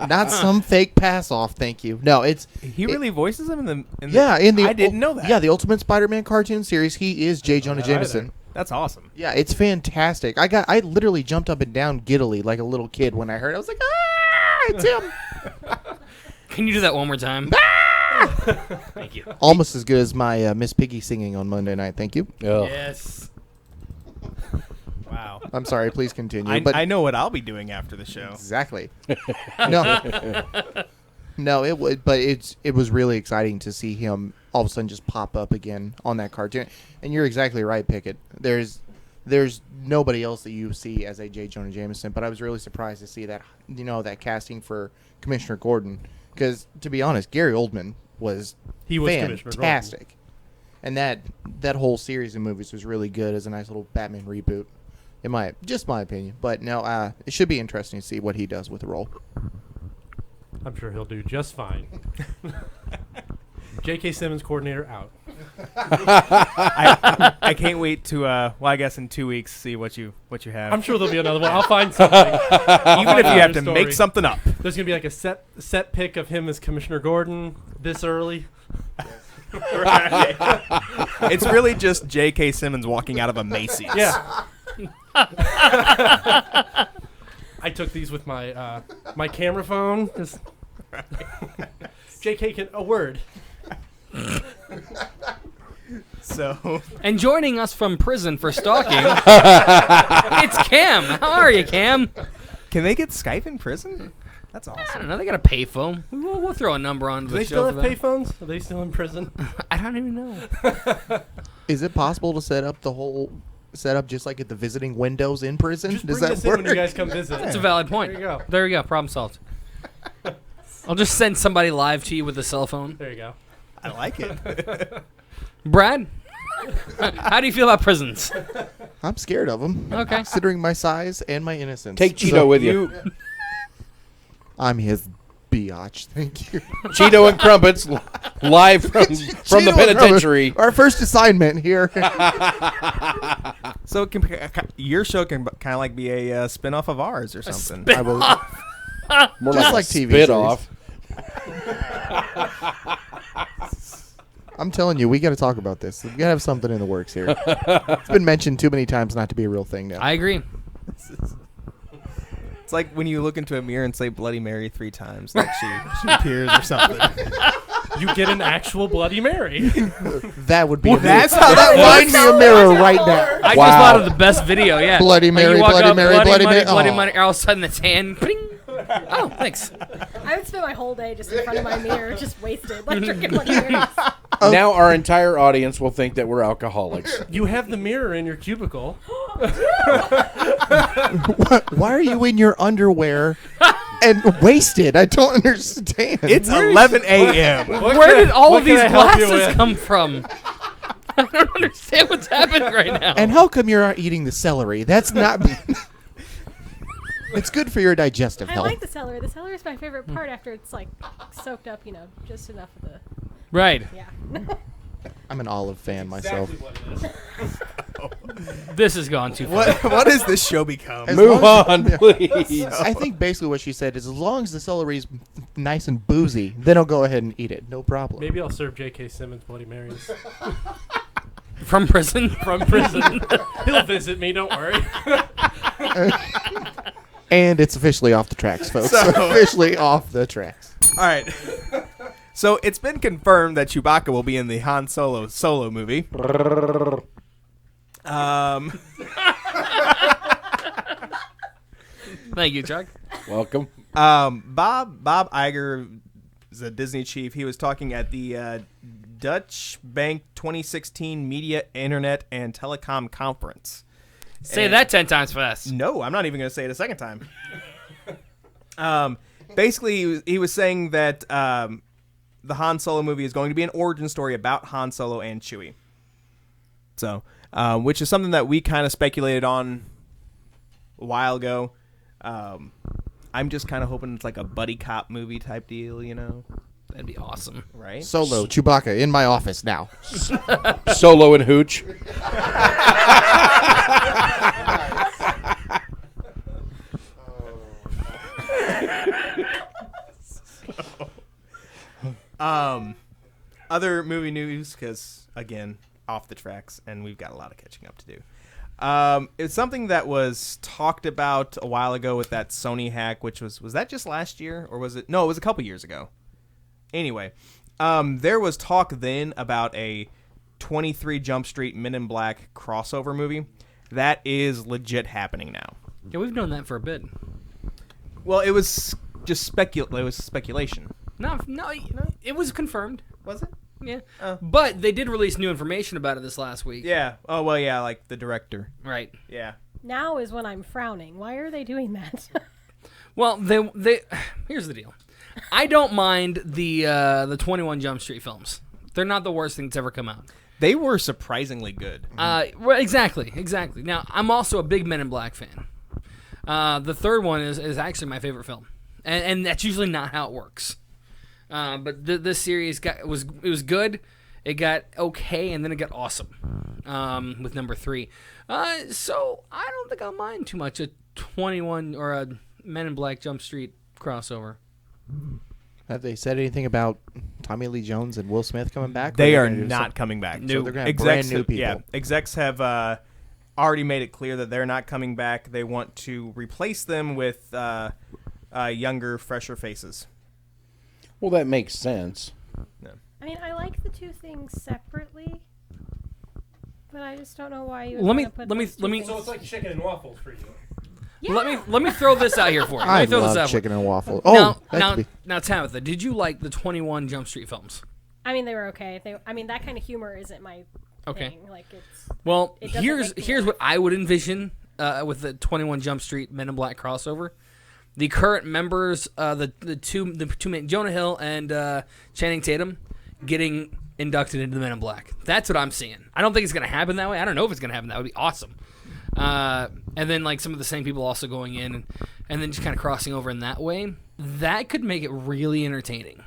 Not some fake pass off. Thank you. No, it's He really voices him in the yeah. In the I didn't know that. Yeah, the Ultimate Spider-Man cartoon series. He is J. Jonah either. Jameson. That's awesome. Yeah, it's fantastic. I literally jumped up and down giddily like a little kid when I heard it. I was like, ah, it's him. Can you do that one more time? Thank you. Almost as good as my Miss Piggy singing on Monday night. Thank you. Ugh. Yes. Wow. I'm sorry. Please continue. I know what I'll be doing after the show. Exactly. No, it was really exciting to see him all of a sudden just pop up again on that cartoon. And you're exactly right, Pickett. There's nobody else that you see as a J. Jonah Jameson, but I was really surprised to see that that casting for Commissioner Gordon, because to be honest, Gary Oldman was Commissioner fantastic. And that whole series of movies was really good as a nice little Batman reboot. In my opinion. But no, it should be interesting to see what he does with the role. I'm sure he'll do just fine. J.K. Simmons, coordinator, out. I can't wait to I guess in 2 weeks see what you have. I'm sure there'll be another one. I'll find something. Even if you have to make something up. There's gonna be like a set pic of him as Commissioner Gordon this early. It's really just J.K. Simmons walking out of a Macy's. Yeah. I took these with my my camera phone. Just J.K. can a word. So And joining us from prison for stalking, it's Cam. How are you, Cam? can they get Skype in prison? That's I awesome. don't know. They got a payphone. We'll throw a number on Do the they show still have for that. payphones? Are they still in prison? I don't even know. Is it possible to set up the whole setup just like at the visiting windows in prison? Just Does bring that us in work? when you guys come visit. That's a valid point. There you go. There you go. Problem solved. I'll just send somebody live to you with a cell phone. There you go. I like it. Brad, how do you feel about prisons? I'm scared of them. Okay. Considering my size and my innocence. Take Cheeto So with you. I'm his biatch. Thank you. Cheeto and Crumpets live from the Cheeto and penitentiary. Robert, our first assignment here. So your show can kind of like be a spin-off of ours or something. I will, More Just like, like a TV spit series. off. I'm telling you, we got to talk about this. We got to have something in the works here. It's been mentioned too many times not to be a real thing now. I agree. It's like when you look into a mirror and say Bloody Mary 3 times, like she appears or something. You get an actual Bloody Mary. That would be. that's amazing. how that Find me a mirror right now. I Wow. just thought of the best video. Yeah. Bloody Like Mary, you walk Bloody up, Mary, Bloody Mary. Bloody Aw. Mary. All of a sudden, it's hand. Ping. Oh, thanks. I would spend my whole day just in front of my mirror, just wasted, like drinking Bloody Marys. Now our entire audience will think that we're alcoholics. You have the mirror in your cubicle. Why are you in your underwear and wasted? I don't understand. It's 11 a.m. Where did all what of these can I help you glasses with? come from? I don't understand what's happening right now. And how come you're not eating the celery? That's not. It's good for your digestive I health. like the celery. The celery is my favorite part after it's like soaked up, just enough of the Right. yeah. I'm an olive fan myself. This has gone too far. What has this show become? As Move long on, please. I think basically what she said is as long as the celery's nice and boozy, then I'll go ahead and eat it. No problem. Maybe I'll serve J.K. Simmons Bloody Marys From prison. from prison. He'll visit me. Don't worry. And it's officially off the tracks, folks. Officially off the tracks. All right. So it's been confirmed that Chewbacca will be in the Han Solo movie. Thank you, Chuck. Welcome. Bob Iger is a Disney chief. He was talking at the Dutch Bank 2016 Media, Internet, and Telecom Conference. Say that 10 times fast. No, I'm not even going to say it a second time. Basically, he was saying that the Han Solo movie is going to be an origin story about Han Solo and Chewie. So, which is something that we kind of speculated on a while ago. I'm just kind of hoping it's like a buddy cop movie type deal, you know? That'd be awesome. Right? Solo, Chewbacca, in my office now. Solo and Hooch. Other movie news, because, again, off the tracks, and we've got a lot of catching up to do. It's something that was talked about a while ago with that Sony hack, which was that just last year, or was it? No, it was a couple years ago. Anyway, there was talk then about a 23 Jump Street Men in Black crossover movie. That is legit happening now. Yeah, we've known that for a bit. Well, it was just speculation. No, it was confirmed. Was it? Yeah. Oh. But they did release new information about it this last week. Yeah. Oh, well, yeah, like the director. Right. Yeah. Now is when I'm frowning. Why are they doing that? Well, they here's the deal. I don't mind the 21 Jump Street films. They're not the worst thing that's ever come out. They were surprisingly good. Well, exactly. Now, I'm also a big Men in Black fan. The third one is actually my favorite film, and that's usually not how it works. But this series was good. It got okay, and then it got awesome with number 3. So I don't think I'll mind too much a 21 or a Men in Black Jump Street crossover. Have they said anything about Tommy Lee Jones and Will Smith coming back? They are not coming back. So they're going to have brand new people. Yeah, execs have already made it clear that they're not coming back. They want to replace them with younger, fresher faces. Well, that makes sense. I mean, I like the two things separately, but I just don't know why you would Let me- wanna put let me- those two let me- things- So it's like chicken and waffles for you. Yeah. Let me throw this out here for you. Let I me throw this love out. chicken and waffles. Now, Tabitha, did you like the 21 Jump Street films? I mean, they were okay. That kind of humor isn't my Okay. thing. Like, it's... Well, It doesn't here's make me what I would envision with the 21 Jump Street Men in Black crossover. The current members, the two men, Jonah Hill and Channing Tatum, getting inducted into the Men in Black. That's what I'm seeing. I don't think it's going to happen that way. I don't know if it's going to happen. That would be awesome. And then like some of the same people also going in and then just kind of crossing over in that way. That could make it really entertaining.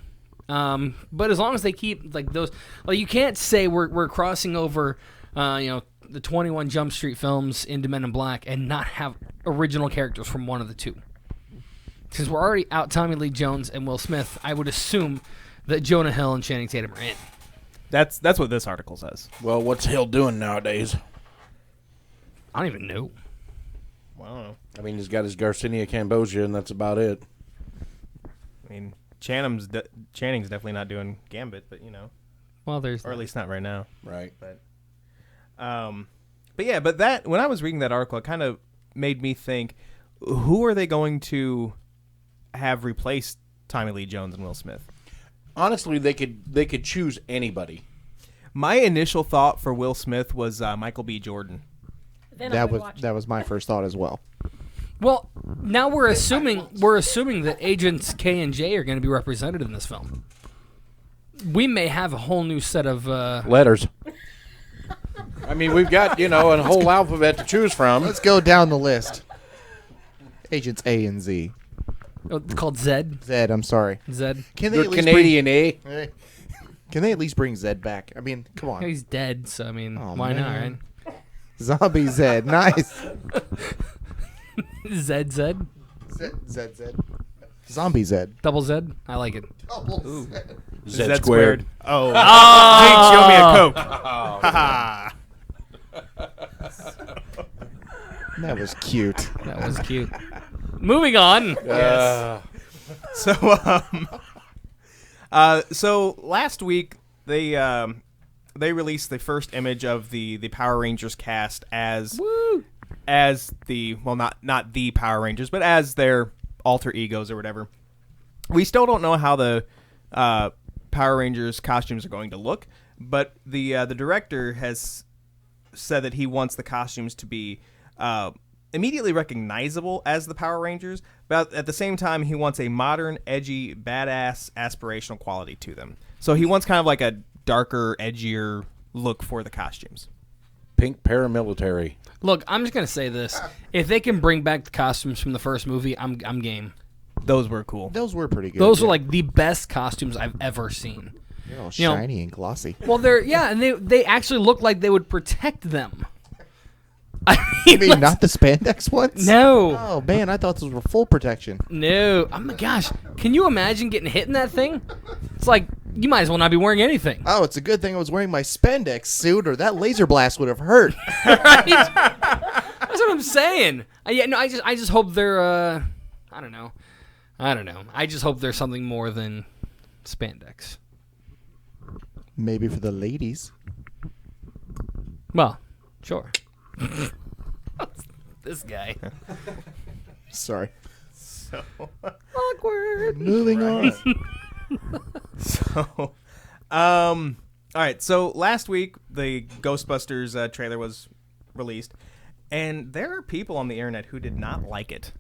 But as long as they keep like those, like you can't say we're crossing over, the 21 Jump Street films into Men in Black and not have original characters from one of the two. Since we're already out Tommy Lee Jones and Will Smith, I would assume that Jonah Hill and Channing Tatum are in. That's what this article says. Well, what's Hill doing nowadays? I don't even know. Well, I don't know. I mean, he's got his Garcinia Cambogia, and that's about it. I mean, Channing's definitely not doing Gambit, but Well, there's or at least not right now. Right. But that when I was reading that article, it kind of made me think, who are they going to have replaced Tommy Lee Jones and Will Smith? Honestly, they could choose anybody. My initial thought for Will Smith was Michael B. Jordan. Then I would watch That was my first thought as well. Well, now we're assuming that Agents K and J are going to be represented in this film. We may have a whole new set of Letters. I mean, we've got, a whole alphabet to choose from. Let's go down the list. Agents A and Z. called Zed. Zed, I'm sorry. Zed. Can they They're at least Canadian, eh? bring, Can they at least bring Zed back? I mean, come on. He's dead, so I mean, Oh, why man. not, Zombie Zed. Nice. right? Zed. Zed. Zombie Zed. Double Zed. I like it. Z squared. Oh. Zeke, show me a Coke. Ha That was cute. That was cute. Moving on. So last week they released the first image of the Power Rangers cast as the not the Power Rangers, but as their alter egos or whatever. We still don't know how the Power Rangers costumes are going to look, but the director has said that he wants the costumes to be immediately recognizable as the Power Rangers, but at the same time, he wants a modern, edgy, badass, aspirational quality to them. So he wants kind of like a darker, edgier look for the costumes. Pink paramilitary. Look, I'm just gonna say this: if they can bring back the costumes from the first movie, I'm game. Those were cool. Those were pretty good. Those were like the best costumes I've ever seen. They're all you know, shiny and glossy. Well, and they actually look like they would protect them. I You mean not the spandex ones? No. Oh man, I thought those were full protection. No. Oh my gosh, can you imagine getting hit in that thing? It's like you might as well not be wearing anything. Oh, it's a good thing I was wearing my spandex suit, or that laser blast would have hurt. Right? That's what I'm saying. I just hope they're. I don't know. I just hope there's something more than spandex. Maybe for the ladies. Well, sure. This guy. Sorry. So, Awkward. Moving on. so, all right. So last week the Ghostbusters trailer was released, and there are people on the internet who did not like it.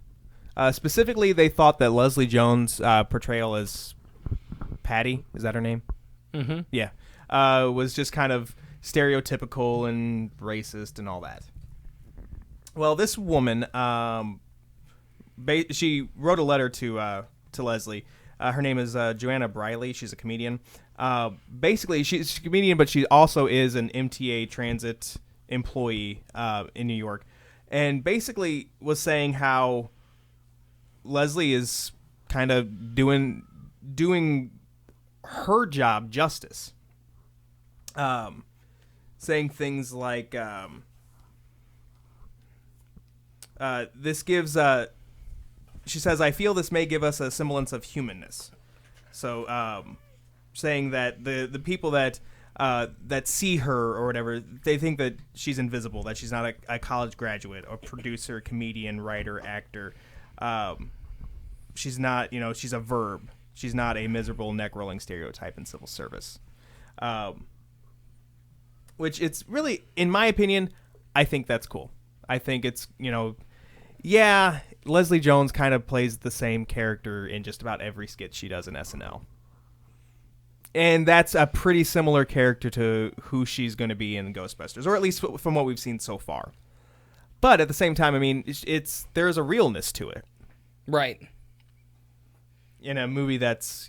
Specifically, they thought that Leslie Jones' portrayal as Patty, is that her name? Mm-hmm. Yeah. Was just kind of stereotypical and racist and all that. Well, this woman, she wrote a letter to Leslie. Her name is Joanna Briley. She's a comedian. Basically, she's a comedian, but she also is an MTA transit employee in New York. And basically was saying how Leslie is kind of doing her job justice. Saying things like, this gives, she says, I feel this may give us a semblance of humanness. So, saying that the people that see her or whatever, they think that she's invisible, that she's not a college graduate or producer, comedian, writer, actor. She's not, she's a verb. She's not a miserable neck-rolling stereotype in civil service. Which it's really, in my opinion, I think that's cool. I think it's, yeah, Leslie Jones kind of plays the same character in just about every skit she does in SNL. And that's a pretty similar character to who she's going to be in Ghostbusters, or at least from what we've seen so far. But at the same time, I mean, there's a realness to it. Right. In a movie that's,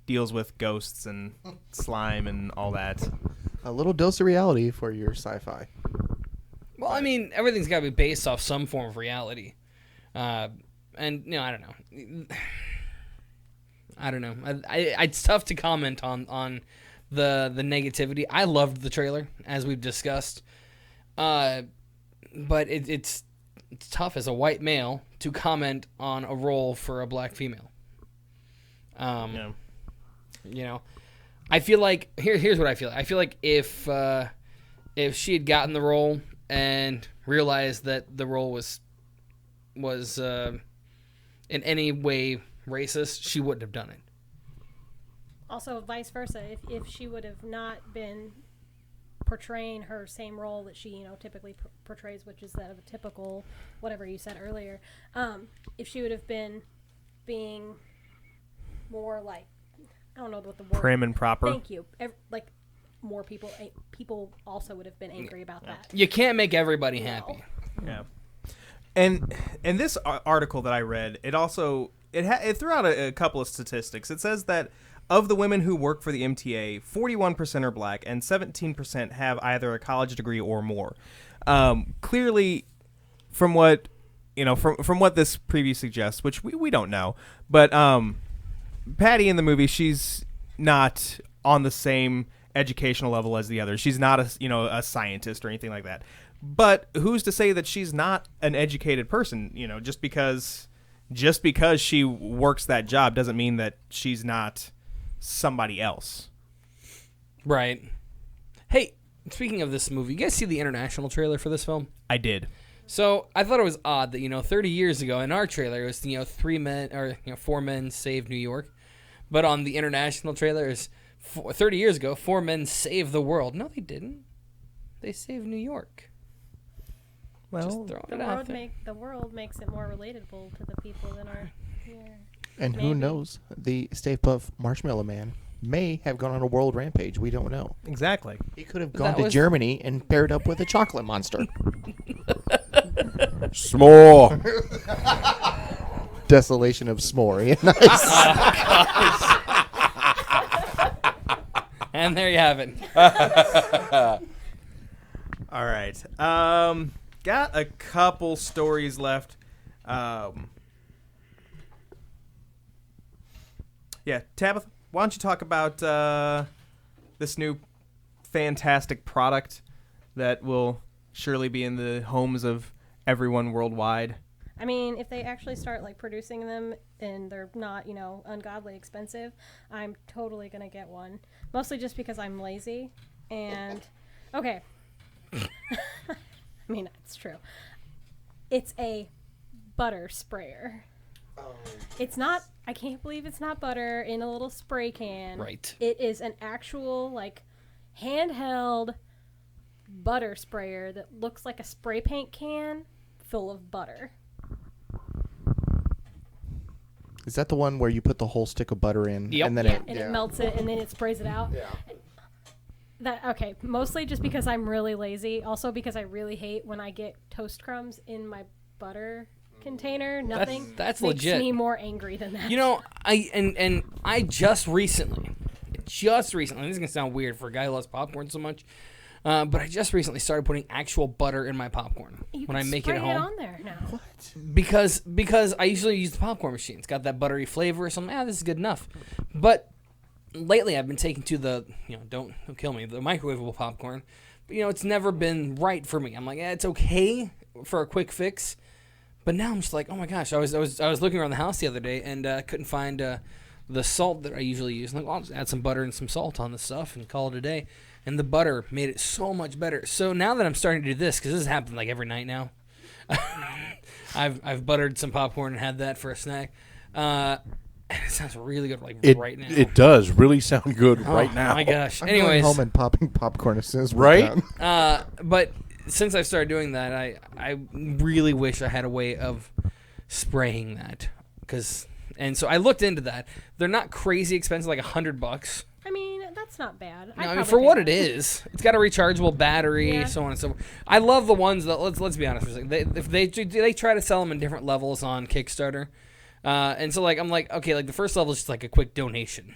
deals with ghosts and slime and all that. A little dose of reality for your sci-fi. Well, I mean, everything's got to be based off some form of reality. And, I don't know. I don't know. It's tough to comment on the negativity. I loved the trailer, as we've discussed. But it's tough as a white male to comment on a role for a black female. Yeah. I feel like here's what I feel. I feel like if she had gotten the role and realized that the role was in any way racist, she wouldn't have done it. Also, vice versa. If she would have not been portraying her same role that she typically portrays, which is that of a typical whatever you said earlier, if she would have been being more like, I don't know what the word. Prim and proper. Thank you. Like more people also would have been angry about that. You can't make everybody happy. Yeah. And this article that I read, it also it threw out a couple of statistics. It says that of the women who work for the MTA, 41% are black and 17% have either a college degree or more. Clearly, from what from what this preview suggests, which we don't know, but Patty in the movie, she's not on the same educational level as the others. She's not a scientist or anything like that. But who's to say that she's not an educated person? Just because she works that job doesn't mean that she's not somebody else. Right. Hey, speaking of this movie, you guys see the international trailer for this film? I did. So I thought it was odd that 30 years ago in our trailer it was 4 men saved New York, but on the international trailer is 30 years ago 4 men saved the world. No, they didn't. They saved New York. Just throwing it out there. The world makes it more relatable to the people than our here. And who Maybe. knows? The Stay Puft Marshmallow Man may have gone on a world rampage. We don't know. Exactly. He could have gone That to was- Germany and paired up with a chocolate monster. S'more. Desolation of S'more. Yeah, nice. And there you have it. All right. Got a couple stories left. Yeah, Tabitha, why don't you talk about this new fantastic product that will surely be in the homes of everyone worldwide? I mean, if they actually start like producing them and they're not, ungodly expensive, I'm totally gonna get one. Mostly just because I'm lazy. And okay, I mean it's true. It's a butter sprayer. It's not. I can't believe it's not butter in a little spray can. Right. It is an actual like handheld butter sprayer that looks like a spray paint can full of butter. Is that the one where you put the whole stick of butter in Yep. and then It melts it and then it sprays it out. Yeah. Okay, mostly just because I'm really lazy. Also because I really hate when I get toast crumbs in my butter container. Nothing that's makes legit. me more angry than that. I just recently, this is gonna sound weird for a guy who loves popcorn so much, but I just recently started putting actual butter in my popcorn you when I can make it spray at home. on there now. Because I usually use the popcorn machine. It's got that buttery flavor, so this is good enough. But lately I've been taking to the, don't kill me, the microwavable popcorn. But, it's never been right for me. I'm like, it's okay for a quick fix. But now I'm just like, oh my gosh, I was looking around the house the other day and couldn't find the salt that I usually use. I'm like, well, I'll just add some butter and some salt on this stuff and call it a day. And the butter made it so much better. So now that I'm starting to do this, because this has happened like every night now, I've buttered some popcorn and had that for a snack. And it sounds really good right now. It does really sound good Oh, right now. my gosh. I'm going Anyways, home and popping popcorn as soon as we're Right? done. but since I've started doing that, I really wish I had a way of spraying that. And so I looked into that. They're not crazy expensive, like $100. I mean, that's not bad. No, I mean, for what it is, it's got a rechargeable battery, so on and so forth. I love the ones that let's be honest for a second. They try to sell them in different levels on Kickstarter, and so I'm like, okay, the first level is just like a quick donation.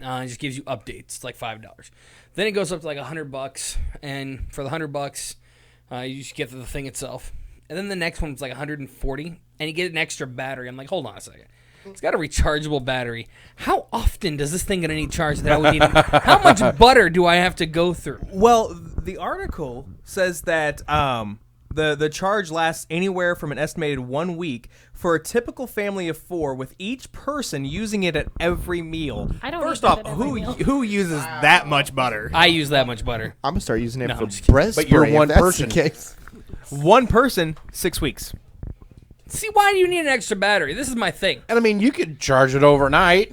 It just gives you updates. It's like $5. Then it goes up to like $100, and for the $100, you just get the thing itself. And then the next one's like $140, and you get an extra battery. I'm like, hold on a second. It's got a rechargeable battery. How often does this thing gonna need charged that I would need? How much butter do I have to go through? Well, the article says that the charge lasts anywhere from an estimated 1 week for a typical family of 4, with each person using it at every meal. I don't First eat that off, at every meal. who uses that much butter? I use that much butter. I'm going to start using it No, for I'm just kidding. breast But you're spray, if one that's person. the case. One person, 6 weeks. See, why do you need an extra battery? This is my thing. And I mean, you could charge it overnight.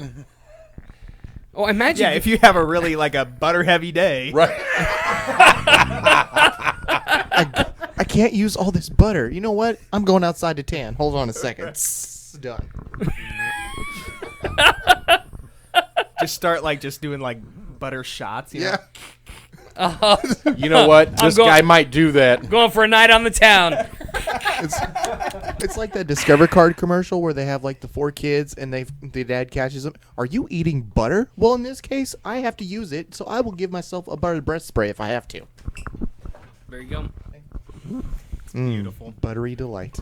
Oh, imagine. Yeah, if you have a really a butter heavy day. Right. I can't use all this butter. You know what? I'm going outside to tan. Hold on a second. Done. Just start just doing butter shots. You know? You know what? This going- guy might do that. Going for a night on the town. It's like that Discover Card commercial where they have the 4 kids and the dad catches them. Are you eating butter? Well, in this case, I have to use it, so I will give myself a butter breast spray if I have to. There you go. Beautiful. Buttery delight.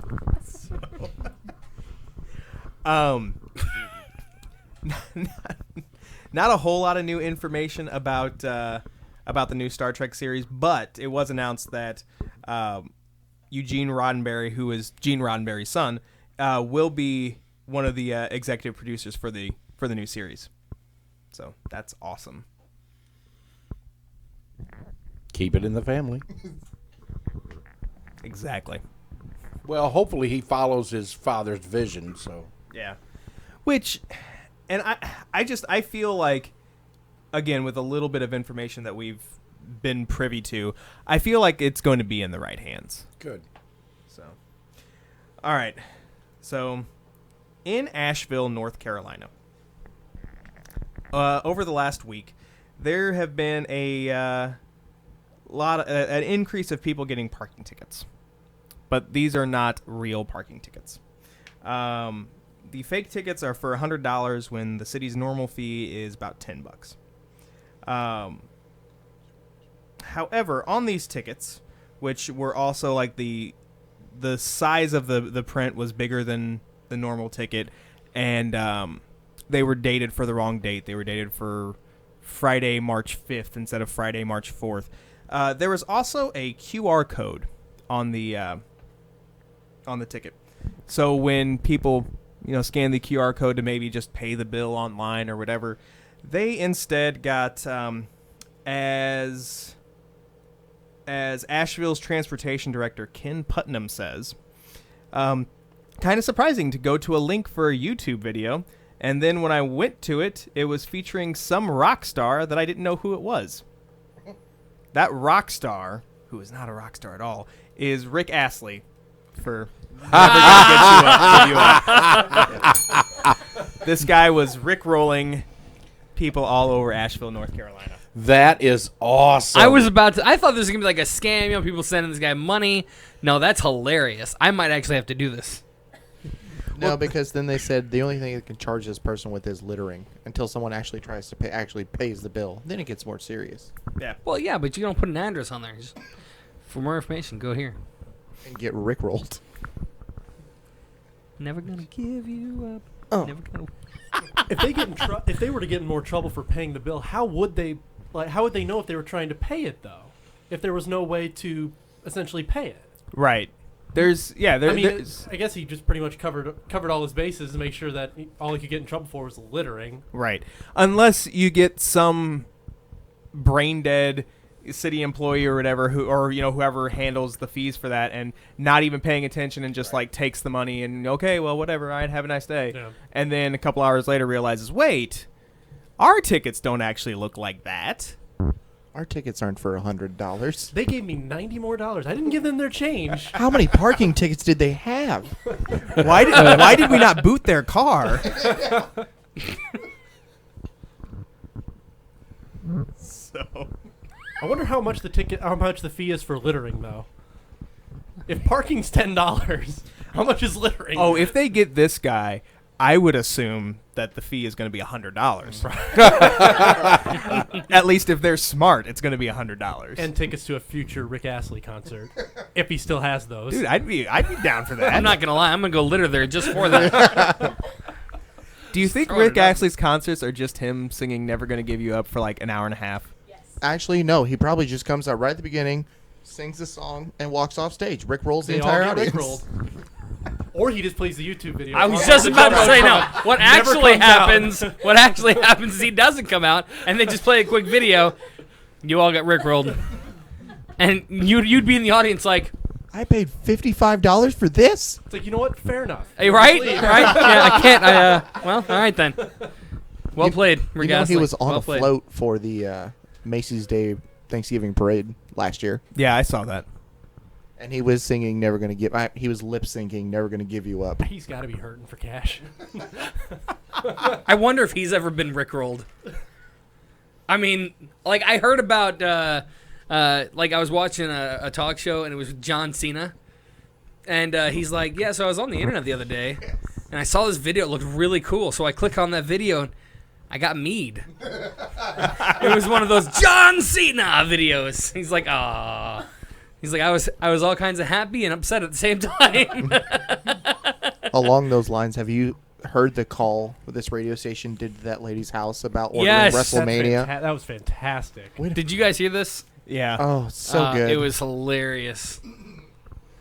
Not a whole lot of new information about the new Star Trek series, but it was announced that Eugene Roddenberry, who is Gene Roddenberry's son, will be one of the executive producers for the new series. So that's awesome. Keep it in the family. Exactly. Well, hopefully he follows his father's vision. So Yeah. Which, and I feel like, again, with a little bit of information that we've been privy to, I feel like it's going to be in the right hands. good. So, all right. So, in Asheville, North Carolina, over the last week, there have been an increase of people getting parking tickets, but these are not real parking tickets. The fake tickets are for $100 when the city's normal fee is about $10. However, on these tickets, which were also like the size of the print was bigger than the normal ticket, and they were dated for the wrong date. They were dated for Friday, March 5th instead of Friday, March 4th. There was also a QR code on the ticket. So when people, scan the QR code to maybe just pay the bill online or whatever, they instead got as Asheville's transportation director Ken Putnam says, kind of surprising to go to a link for a YouTube video, and then when I went to it, it was featuring some rock star that I didn't know who it was. That rock star, who is not a rock star at all, is Rick Astley. For never gonna get you up. This guy was Rick-rolling people all over Asheville, North Carolina. That is awesome. I thought this was gonna be like a scam, people sending this guy money. No, that's hilarious. I might actually have to do this. No, because then they said the only thing they can charge this person with is littering until someone actually tries to pays the bill. Then it gets more serious. Yeah. Well, yeah, but you don't put an address on there. Just, for more information, go here. And get rickrolled. Never gonna give you up. Oh. Never gonna. If they were to get in more trouble for paying the bill, how would they know if they were trying to pay it though? If there was no way to essentially pay it. Right. I guess he just pretty much covered all his bases to make sure that all he could get in trouble for was littering. Right. Unless you get some brain dead city employee or whatever whoever handles the fees for that and not even paying attention and just like takes the money and okay, well, whatever, I'd have a nice day. Yeah. And then a couple hours later realizes, wait, our tickets don't actually look like that. Our tickets aren't for $100. They gave me $90 more. I didn't give them their change. How many parking tickets did they have? Why did we not boot their car? So I wonder how much the fee is for littering though. If parking's $10, how much is littering? Oh, if they get this guy, I would assume that the fee is going to be $100. At least if they're smart, it's going to be $100. And tickets to a future Rick Astley concert, if he still has those. Dude, I'd be down for that. I'm not gonna lie. I'm gonna go litter there just for that. Do you think Rick Astley's concerts are just him singing "Never Gonna Give You Up" for like an hour and a half? Actually, no. He probably just comes out right at the beginning, sings the song, and walks off stage. Rick rolls the entire audience. Rickrolled. Or he just plays the YouTube video. I was just about to say no. What actually happens? What actually happens is he doesn't come out, and they just play a quick video. You all got rickrolled, and you'd be in the audience like, I paid $55 for this? It's like, you know what? Fair enough. hey, right? Right? Yeah, I can't. Well, all right then. Well played, Rick Astley. He was on well a played. float for the Macy's Day Thanksgiving Parade last year. Yeah, I saw that. And he was singing "Never Gonna Give." He was lip syncing "Never Gonna Give You Up." He's got to be hurting for cash. I wonder if he's ever been rickrolled. I mean, like I heard about, like I was watching a talk show and it was John Cena, and he's like, yeah, so I was on the internet the other day, and I saw this video. It looked really cool, so I click on that video and I got mead. It was one of those John Cena videos. He's like, ah. He's like, I was all kinds of happy and upset at the same time. Along those lines, have you heard the call this radio station did to that lady's house about ordering Yes. WrestleMania? That was fantastic. Did you guys hear this? Yeah. Oh, so good. It was hilarious.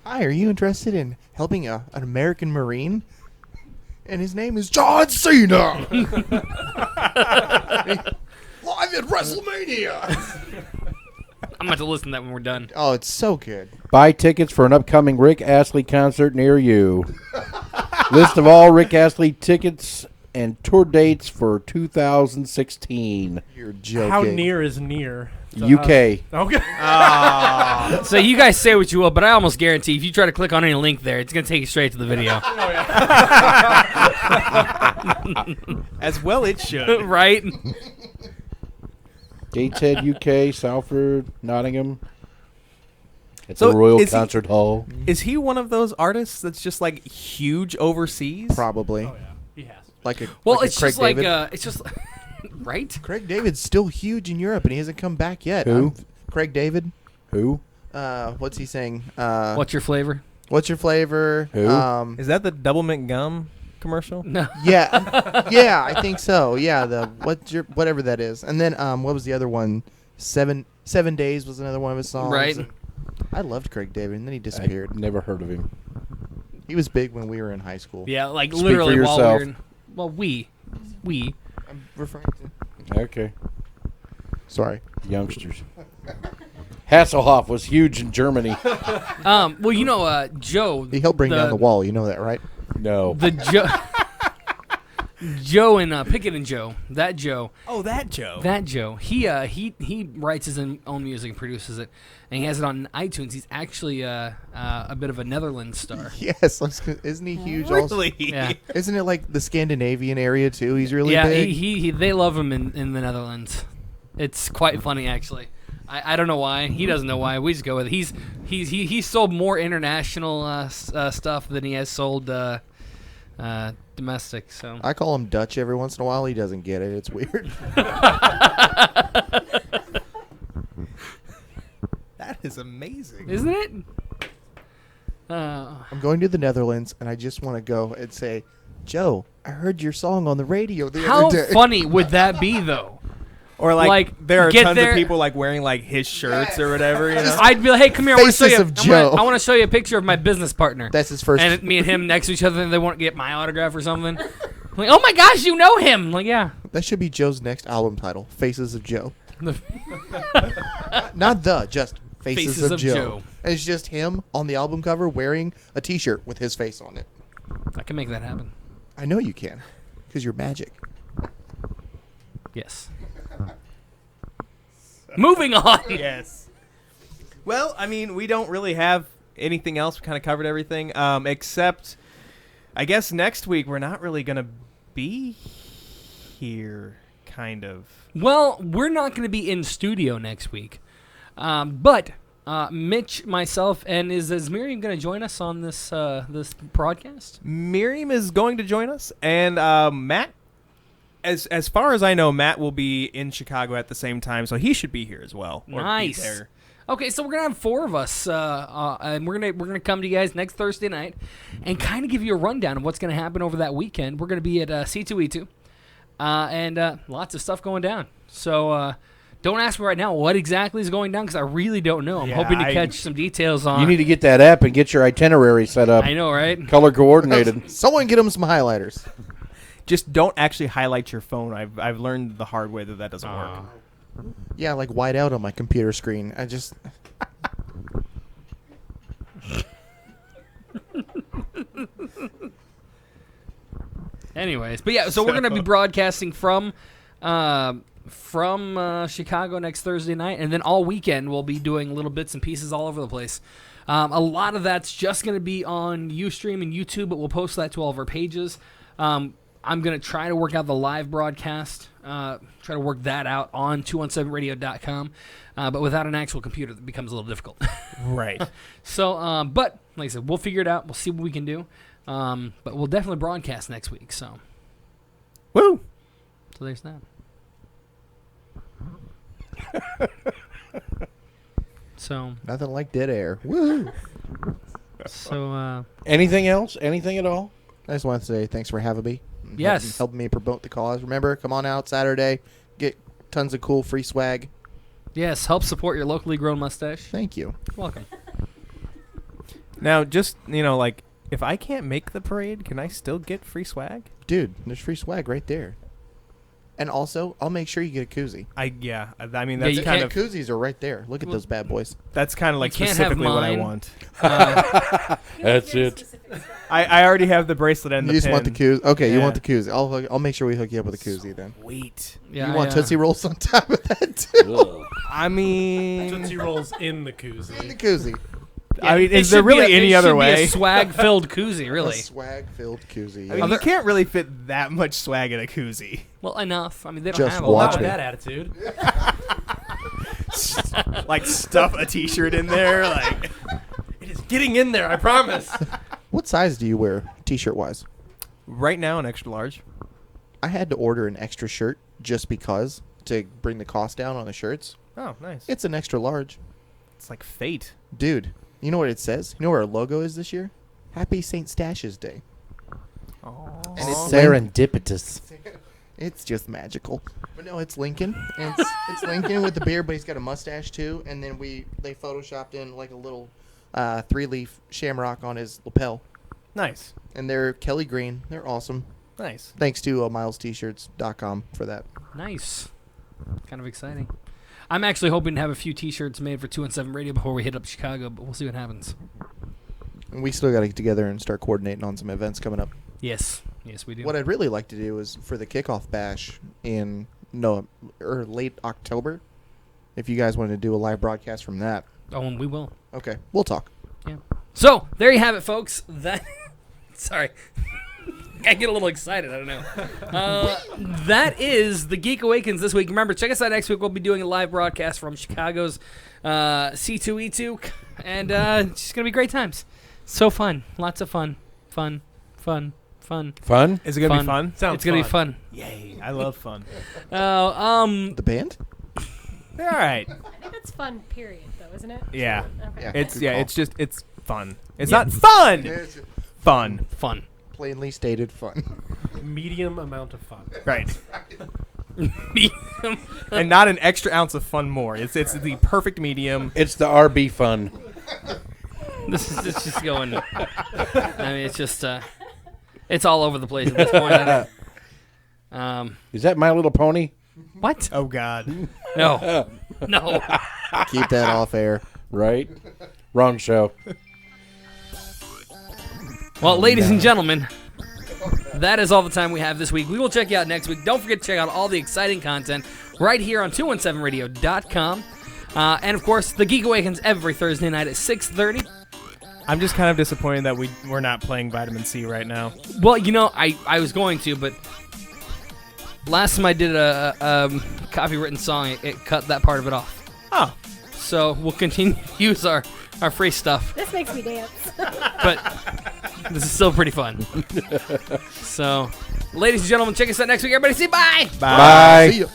Hi, are you interested in helping an American Marine? And his name is John Cena. Live at WrestleMania. I'm about to listen to that when we're done. Oh, it's so good. Buy tickets for an upcoming Rick Astley concert near you. List of all Rick Astley tickets and tour dates for 2016. You're joking. How near is near? UK. Okay. So you guys say what you will, but I almost guarantee if you try to click on any link there, it's going to take you straight to the video. As well it should. Right? Gateshead, UK, Salford, Nottingham. It's So a Royal is he- Concert Hall. Is he one of those artists that's just like huge overseas? Probably. Oh, yeah. He has. Like a Well, like a it's Craig just like, David. it's just, right? Craig David's still huge in Europe, and he hasn't come back yet. Who? Craig David. Who? What's he saying? What's your flavor? What's your flavor? Who? Is that the Double Mint Gum commercial? No. Yeah, I think so. Yeah, the whatever that is. And then what was the other one? Seven Days was another one of his songs. Right. And I loved Craig David, and then he I disappeared. never heard of him. He was big when we were in high school. Yeah, like Speak literally for while we yourself. were in, well, we. I'm referring to. Okay. Sorry. Youngsters. Hasselhoff was huge in Germany. Well, you know, Joe. He helped bring down the wall. You know that, right? No. The Joe. Joe and Pickett and Joe. That Joe. Oh, that Joe. That Joe. He writes his own music and produces it, and he has it on iTunes. He's actually a bit of a Netherlands star. Yes. Isn't he huge? Also? Really? Yeah. Isn't it like the Scandinavian area too? He's really Yeah, big. he they love him in the Netherlands. It's quite funny actually. I don't know why. He doesn't know why. We just go with it. He's sold more international stuff than he has sold domestic. So I call him Dutch every once in a while. He doesn't get it. It's weird. That is amazing. isn't it? I'm going to the Netherlands, and I just want to go and say, Joe, I heard your song on the radio the How other day. funny would that be though? Or like there are get tons there- of people like wearing like his shirts or whatever. You know? I'd be like, hey, come here. I want to show Faces you. of Joe. I want to show you a picture of my business partner. That's his first. And me and him next to each other, and they want to get my autograph or something. I'm like, oh my gosh, you know him? I'm like, yeah. That should be Joe's next album title, Faces of Joe. The- Not just Faces, Faces of, of Joe. Joe. And it's just him on the album cover wearing a T-shirt with his face on it. I can make that happen. I know you can, because you're magic. Yes. Moving on. Yes. Well, I mean, we don't really have anything else. We kind of covered everything, except I guess next week we're not really gonna be here. Kind of. Well, we're not going to be in studio next week, but Mitch, myself, and is Miriam going to join us on this this broadcast? Miriam is going to join us, and Matt. As far as I know, Matt will be in Chicago at the same time, so he should be here as well. Or be Nice. there. Okay, so we're gonna have four of us, and we're gonna come to you guys next Thursday night, and kind of give you a rundown of what's gonna happen over that weekend. We're gonna be at C2E2, and lots of stuff going down. So don't ask me right now what exactly is going down because I really don't know. I'm Yeah, hoping to catch some details on. You need to get that app and get your itinerary set up. I know, right? Color coordinated. Someone get him some highlighters. Just don't actually highlight your phone. I've learned the hard way that doesn't work. Yeah, like white out on my computer screen. I just... Anyways, but yeah, so we're gonna be broadcasting from Chicago next Thursday night, and then all weekend we'll be doing little bits and pieces all over the place. A lot of that's just gonna be on Ustream and YouTube, but we'll post that to all of our pages. I'm gonna try to work out the live broadcast, try to work that out on 217radio.com, but without an actual computer, that becomes a little difficult. Right. So, but like I said, we'll figure it out. We'll see what we can do. But we'll definitely broadcast next week. So, Woo! so there's that. So, Nothing like dead air. Woo! so Anything else? Anything at all? I just want to say thanks for having me. and Yes. helping me promote the cause. Remember, come on out Saturday. Get tons of cool free swag. yes, help support your locally grown mustache. Thank you. Welcome. Now, just, like, if I can't make the parade, can I still get free swag? Dude, there's free swag right there. And also, I'll make sure you get a koozie. I mean, Yeah, that's you kind can't- of Koozies are right there. Look at those bad boys. like You can't have specifically what I mine. want. That's it. Specific swag. I already have the bracelet and You the just pin. want the koozie. Okay, you Yeah. want the koozie. I'll make sure we hook you up with a koozie then. Sweet. Yeah, You want Tootsie Rolls on top of that too? Ugh. I mean, Tootsie Rolls in the The koozie. koozie. is there really any other way? A swag-filled koozie, A really. swag-filled koozie. I mean, you can't really fit that much swag in a koozie. Well, enough. I mean, they don't Just have a watch lot. me. That attitude. Like stuff a T-shirt in there, like. It is getting in there, I promise. What size do you wear, t-shirt wise? Right now, an extra large. I had to order an extra shirt just because to bring the cost down on the shirts. Oh, nice. It's an extra large. It's like fate. Dude, you know what it says? You know what our logo is this year? Happy St. Stashes Day. And it's Serendipitous. It's just magical. But no, it's Lincoln. And it's Lincoln with the beard, but he's got a mustache too. And then they photoshopped in like a little 3-leaf shamrock on his lapel. Nice. And they're Kelly green. They're awesome. Nice. Thanks to milest-t-shirts.com for that. Nice. Kind of exciting. I'm actually hoping to have a few T-shirts made for 217 Radio before we hit up Chicago, but we'll see what happens. And we still got to get together and start coordinating on some events coming up. Yes. Yes, we do. What I'd really like to do is for the kickoff bash in late October. If you guys want to do a live broadcast from that. Oh, and we will. Okay, we'll talk. Yeah. So, there you have it, folks. That... Sorry. I get a little excited. I don't know. That is the Geek Awakens this week. Remember, check us out next week. We'll be doing a live broadcast from Chicago's C2E2. And it's just going to be great times. So fun. Lots of fun. Fun. Fun? Is it gonna be fun? Sounds It's going to be fun. Yay! I love fun. The band? All right. I think that's fun, period, though, isn't it? Yeah. Okay. Good call. It's fun. It's not fun. It's Fun. Fun. plainly stated fun. Medium amount of fun. Right. And not an extra ounce of fun more. It's the perfect medium. It's the RB fun. This is just going... I mean, it's just... it's all over the place at this point. Is that My Little Pony? What? Oh God. No. No. Keep that off air. Right? Wrong show. Well, ladies and gentlemen, that is all the time we have this week. We will check you out next week. Don't forget to check out all the exciting content right here on 217radio.com. And, of course, the Geek Awakens every Thursday night at 6:30. I'm just kind of disappointed that we're not playing Vitamin C right now. Well, you know, I was going to, but last time I did a copywritten song, it cut that part of it off. Oh. So we'll continue to use our free stuff. This makes me dance. But this is still pretty fun. So, ladies and gentlemen, check us out next week. Everybody say bye! Bye. See ya.